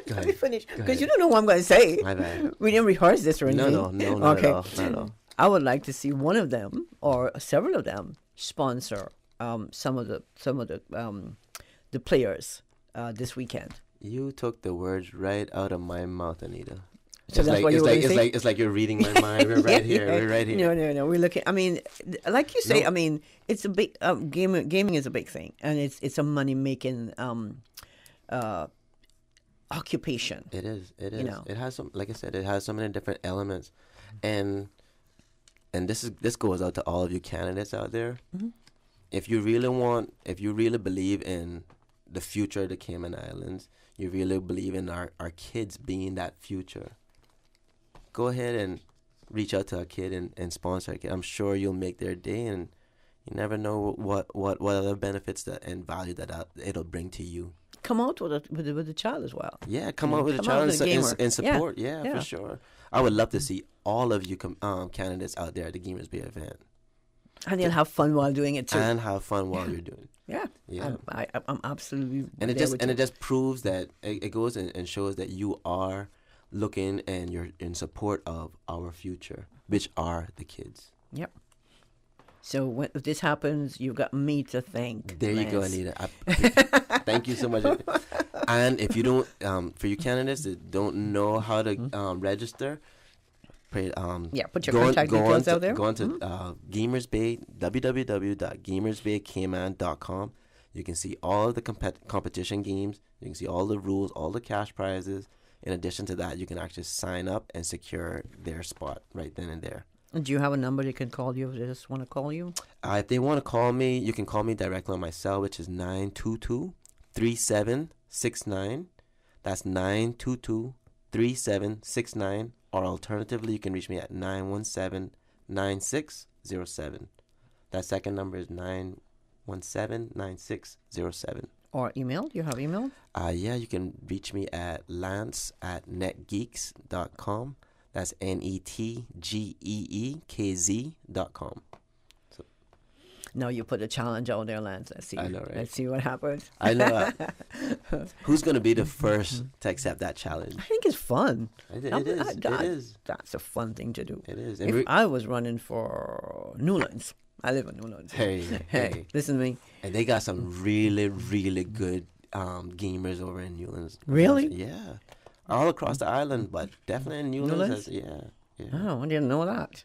Let me finish, because you don't know what I'm going to say. My bad. We didn't rehearse this or anything. No, not okay. Not at all. I would like to see one of them or several of them sponsor some of the players this weekend. You took the words right out of my mouth, Anita. So that's what you were saying? It's like you're reading my mind. We're right here. We're right here. No. We're looking. I mean, like you say. No. I mean, it's a big gaming is a big thing, and it's a money making occupation. It is. You know? It has some. Like I said, it has so many different elements, and this goes out to all of you candidates out there. Mm-hmm. If you really believe in the future of the Cayman Islands, you really believe in our kids being that future, go ahead and reach out to a kid and sponsor a kid. I'm sure you'll make their day, and you never know what other benefits and value that it'll bring to you. Come out with the child as well. Yeah, come out with a child and support. Yeah, for sure. I would love to see all of you candidates out there at the Gamers Bay event. And you'll have fun while doing it too. And have fun while you're doing it. Yeah. I'm absolutely. And it just proves that it goes and shows that you are looking and you're in support of our future, which are the kids. Yep. So if this happens, you've got me to thank. There you go, Anita. Thank you so much. And if you don't, for you candidates that don't know how to register. Put your contact details out there. Go on to Gamers Bay, www.gamersbaycayman.com. You can see all of the competition games. You can see all the rules, all the cash prizes. In addition to that, you can actually sign up and secure their spot right then and there. Do you have a number they can call you if they just want to call you? If they want to call me, you can call me directly on my cell, which is 922-3769. That's 922-3769. Or alternatively, you can reach me at 917-9607. That second number is 917-9607. Or email? Do you have email? Yeah, you can reach me at lance@netgeeks.com. That's netgeekz.com. So. Now you put a challenge out there, Lance. Let's see. I know, right? Let's see what happens. I know. Who's going to be the first to accept that challenge? I think it's fun. It is. That's a fun thing to do. It is. If I was running for Newlands, I live in Newlands. Hey, listen to me. And they got some really, really good gamers over in Newlands. Really? Yeah. All across the island, but definitely in Newlands. Yeah. Oh, I didn't know that.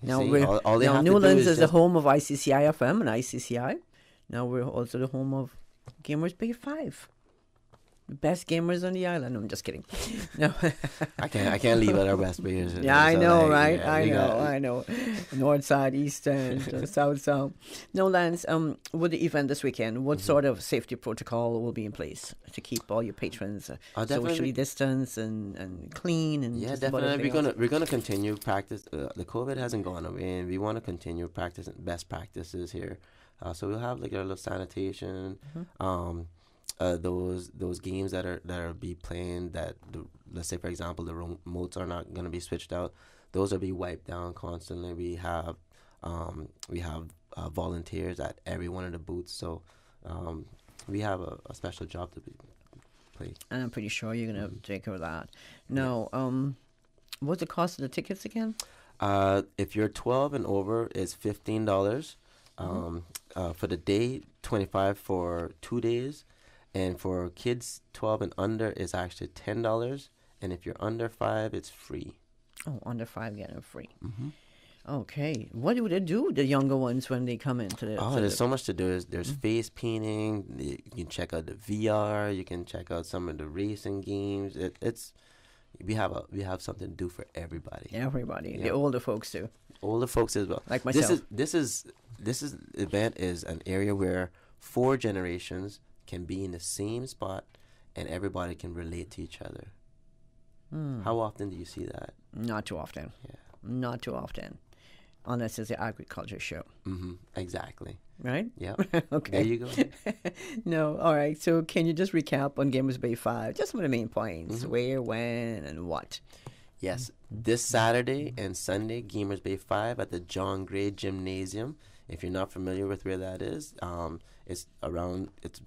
Now, Newlands is the home of ICCI FM and ICCI. Now we're also the home of Gamers Bay 5. The best gamers on the island. I'm just kidding. No, I can't leave out our best players. Yeah, I know, right? Yeah, I know. North side, east end, south. No, Lance. With the event this weekend, what sort of safety protocol will be in place to keep all your patrons socially distanced and clean? And definitely. We're gonna continue practice. The COVID hasn't gone away, and we want to continue practicing best practices here. So we'll have like a little sanitation. Mm-hmm. Those games that are be playing that let's say for example the remotes are not going to be switched out, those will be wiped down constantly. We have volunteers at every one of the booths, so we have a special job to be played. And I'm pretty sure you're going to take care of that. Now, what's the cost of the tickets again? If you're 12 and over, it's $15. For the day, $25 for 2 days, and for kids 12 and under is actually $10, and if you're under 5, it's free. Oh, under 5 getting it free. Mm-hmm. Okay. What do they do, the younger ones, when they come into the... There's so much to do. There's face painting. You can check out the VR. You can check out some of the racing games. We have something to do for everybody. Everybody. Yeah. The older folks too. Older folks as well. Like myself. This event is an area where 4 generations can be in the same spot, and everybody can relate to each other. How often do you see that? Not too often. Yeah. Not too often. Unless it's an agriculture show. Mm-hmm. Exactly. Right? Yeah. Okay. There you go. No. All right. So can you just recap on Gamers Bay 5? Just some of the main points. Mm-hmm. Where, when, and what? Yes. This Saturday and Sunday, Gamers Bay 5 at the John Gray Gymnasium. If you're not familiar with where that is, it's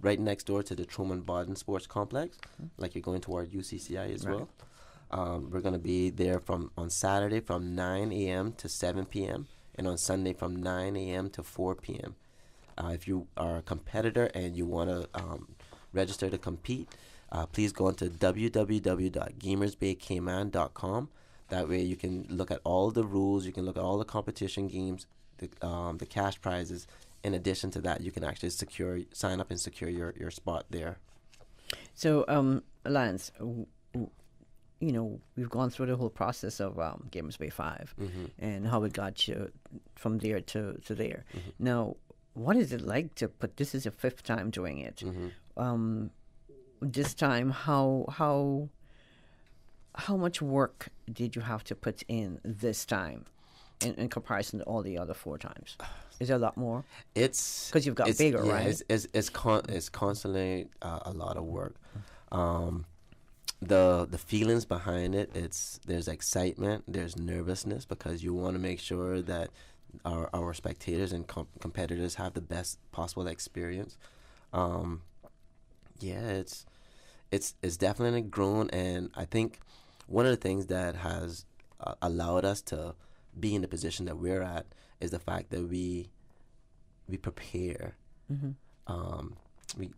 right next door to the Truman Bodden Sports Complex, like you're going toward UCCI as well. We're going to be there on Saturday from 9 a.m. to 7 p.m. and on Sunday from 9 a.m. to 4 p.m. If you are a competitor and you want to register to compete, please go onto www.gamersbaycayman.com. That way you can look at all the rules, you can look at all the competition games, the cash prizes. In addition to that, you can actually sign up and secure your spot there. So, Lance, we've gone through the whole process of Gamers Bay 5 and how it got you from there to there. Now, what is it like to put, this is your 5th time doing it. This time, how much work did you have to put in this time in comparison to all the other 4 times? Is there a lot more? It's because you've got bigger, right? It's constantly a lot of work. The feelings behind it, there's excitement, there's nervousness, because you want to make sure that our spectators and competitors have the best possible experience. It's definitely grown, and I think one of the things that has allowed us to be in the position that we're at is the fact that we prepare.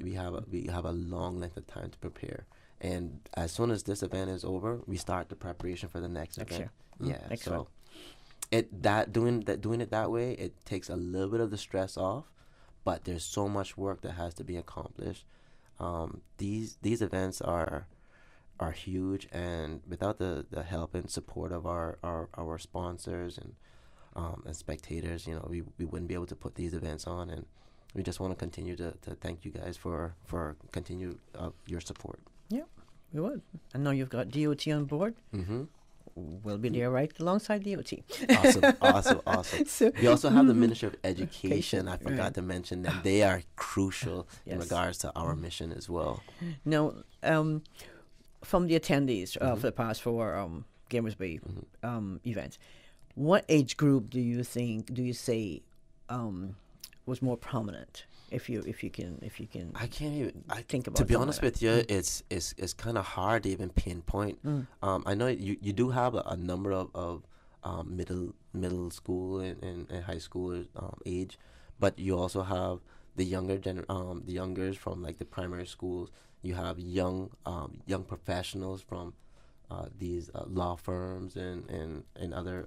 We have a long length of time to prepare. And as soon as this event is over, we start the preparation for the next event. Year. Yeah, so doing it that way, it takes a little bit of the stress off, but there's so much work that has to be accomplished. These events are huge, and without the help and support of our sponsors and spectators, we wouldn't be able to put these events on. And we just want to continue to thank you guys for continue your support. Yeah, we would. I know you've got DOT on board. We'll be there right alongside DOT. Awesome. So, we also have the Ministry of Education. I forgot to mention that they are crucial in regards to our mission as well. Now, from the attendees for the past 4 Gamers Bay events, what age group do you say was more prominent? If you can, I can't even think about. To be honest with you, it's kind of hard to even pinpoint. I know you do have a number of middle school and high school age, but you also have the youngers from like the primary schools. You have young professionals from these law firms and other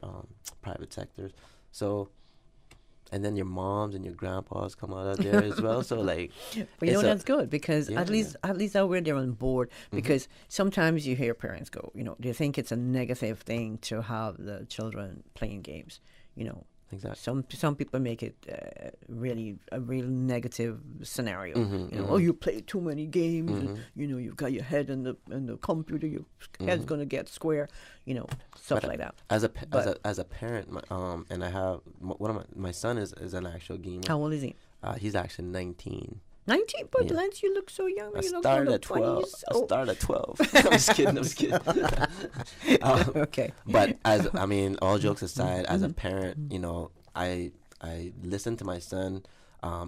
private sectors. So. And then your moms and your grandpas come out of there as well. So like, but that's good, because at least out where they're on board. Because sometimes you hear parents go, they think it's a negative thing to have the children playing games. Exactly. Some people make it really a real negative scenario. Oh, you play too many games. And, you've got your head in the computer. Your head's gonna get square. Stuff like that. As a parent, and I have one of my son is an actual gamer. How old is he? He's actually 19. 19, but Lance, you look so young. I started at 12. I started at 12. I'm just kidding. Okay. But all jokes aside, as a parent, I listen to my son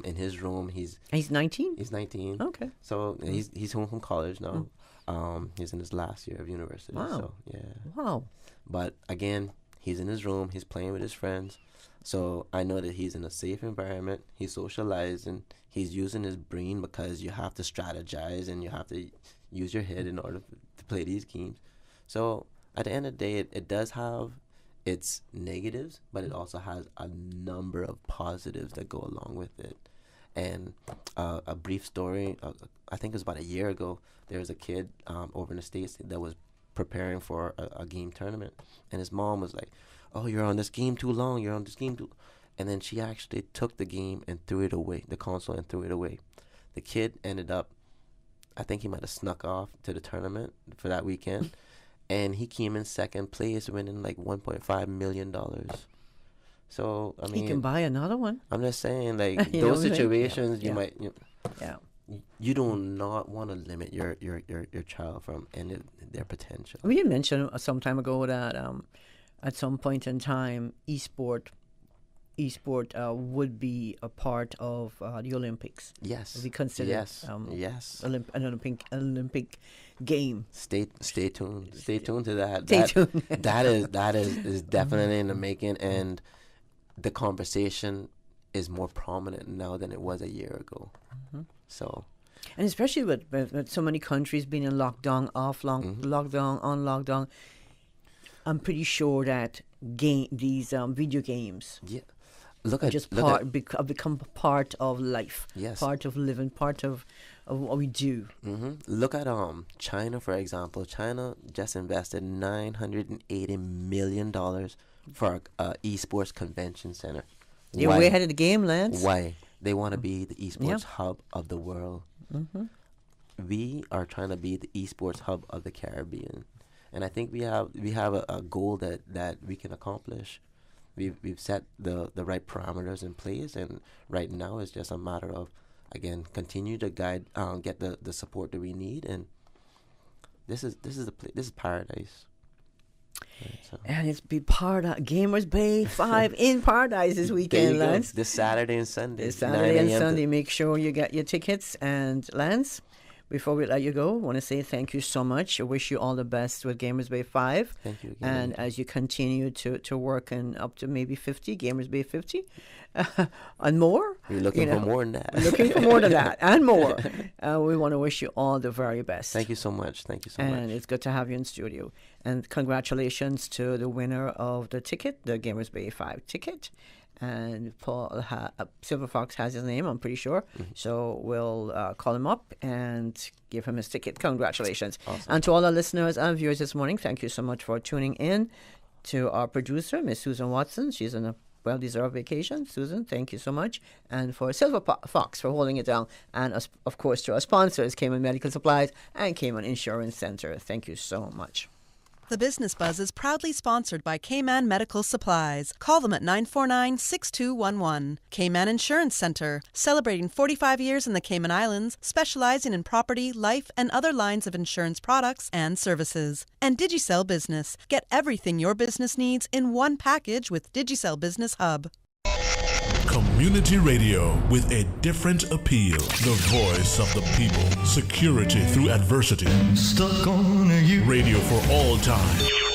in his room. He's 19. He's 19. Okay. So he's home from college now. He's in his last year of university. Wow. So yeah. Wow. But again, He's in his room. He's playing with his friends. So I know that he's in a safe environment. He's socializing. He's using his brain because you have to strategize and you have to use your head in order to play these games. So at the end of the day, it does have its negatives, but it also has a number of positives that go along with it. And a brief story, I think it was about a year ago, there was a kid over in the States that was preparing for a game tournament. And his mom was like, "Oh, you're on this game too long. You're on this game too." And then she actually took the game and threw it away, the console, and threw it away. The kid ended up, I think he might have snuck off to the tournament for that weekend. And he came in second place, winning like $1.5 million. So, I mean, he can buy another one. I'm just saying, like, those situations, you might, yeah. You do not want to limit your child from any of their potential. We did mention some time ago that at some point in time, e-sport would be a part of the Olympics. Yes. We consider yes. an Olympic game. Stay tuned. Stay tuned to that. Stay tuned. that is definitely in the making, and the conversation is more prominent now than it was a year ago. Mm-hmm. So, and especially with so many countries being in lockdown, lockdown, on lockdown, I'm pretty sure that these video games, become part of life. Yes, part of living, part of what we do. Mm-hmm. Look at China, for example. China just invested $980 million for an esports convention center. You're way ahead of the game, Lance. Why? They want to be the esports hub of the world. Mm-hmm. We are trying to be the esports hub of the Caribbean, and I think we have a goal that we can accomplish. We've set the right parameters in place, and right now it's just a matter of, again, continue to guide, get the support that we need, and this is paradise. Right, so. And it's be part of Gamers Bay 5 in Paradise this weekend, Lance. This Saturday and Sunday. This Saturday and Sunday. Make sure you get your tickets. And Lance, before we let you go, I want to say thank you so much. I wish you all the best with Gamers Bay 5. Thank you. And as you continue to work in up to maybe 50, Gamers Bay 50, and more. We're looking for more than that. Looking for more than that and more. We want to wish you all the very best. Thank you so much. And it's good to have you in studio. And congratulations to the winner of the ticket, the Gamers Bay 5 ticket. And Paul Silver Fox has his name, I'm pretty sure. Mm-hmm. So we'll call him up and give him his ticket. Congratulations. Awesome. And to all our listeners and viewers this morning, thank you so much for tuning in. To our producer, Miss Susan Watson. She's on a well-deserved vacation. Susan, thank you so much. And for Silver Fox for holding it down. And, of course, to our sponsors, Cayman Medical Supplies and Cayman Insurance Center. Thank you so much. The Business Buzz is proudly sponsored by Cayman Medical Supplies. Call them at 949-6211. Cayman Insurance Center, celebrating 45 years in the Cayman Islands, specializing in property, life, and other lines of insurance products and services. And Digicel Business. Get everything your business needs in one package with Digicel Business Hub. Community radio with a different appeal. The voice of the people. Security through adversity. Stuck on you. Radio for all time.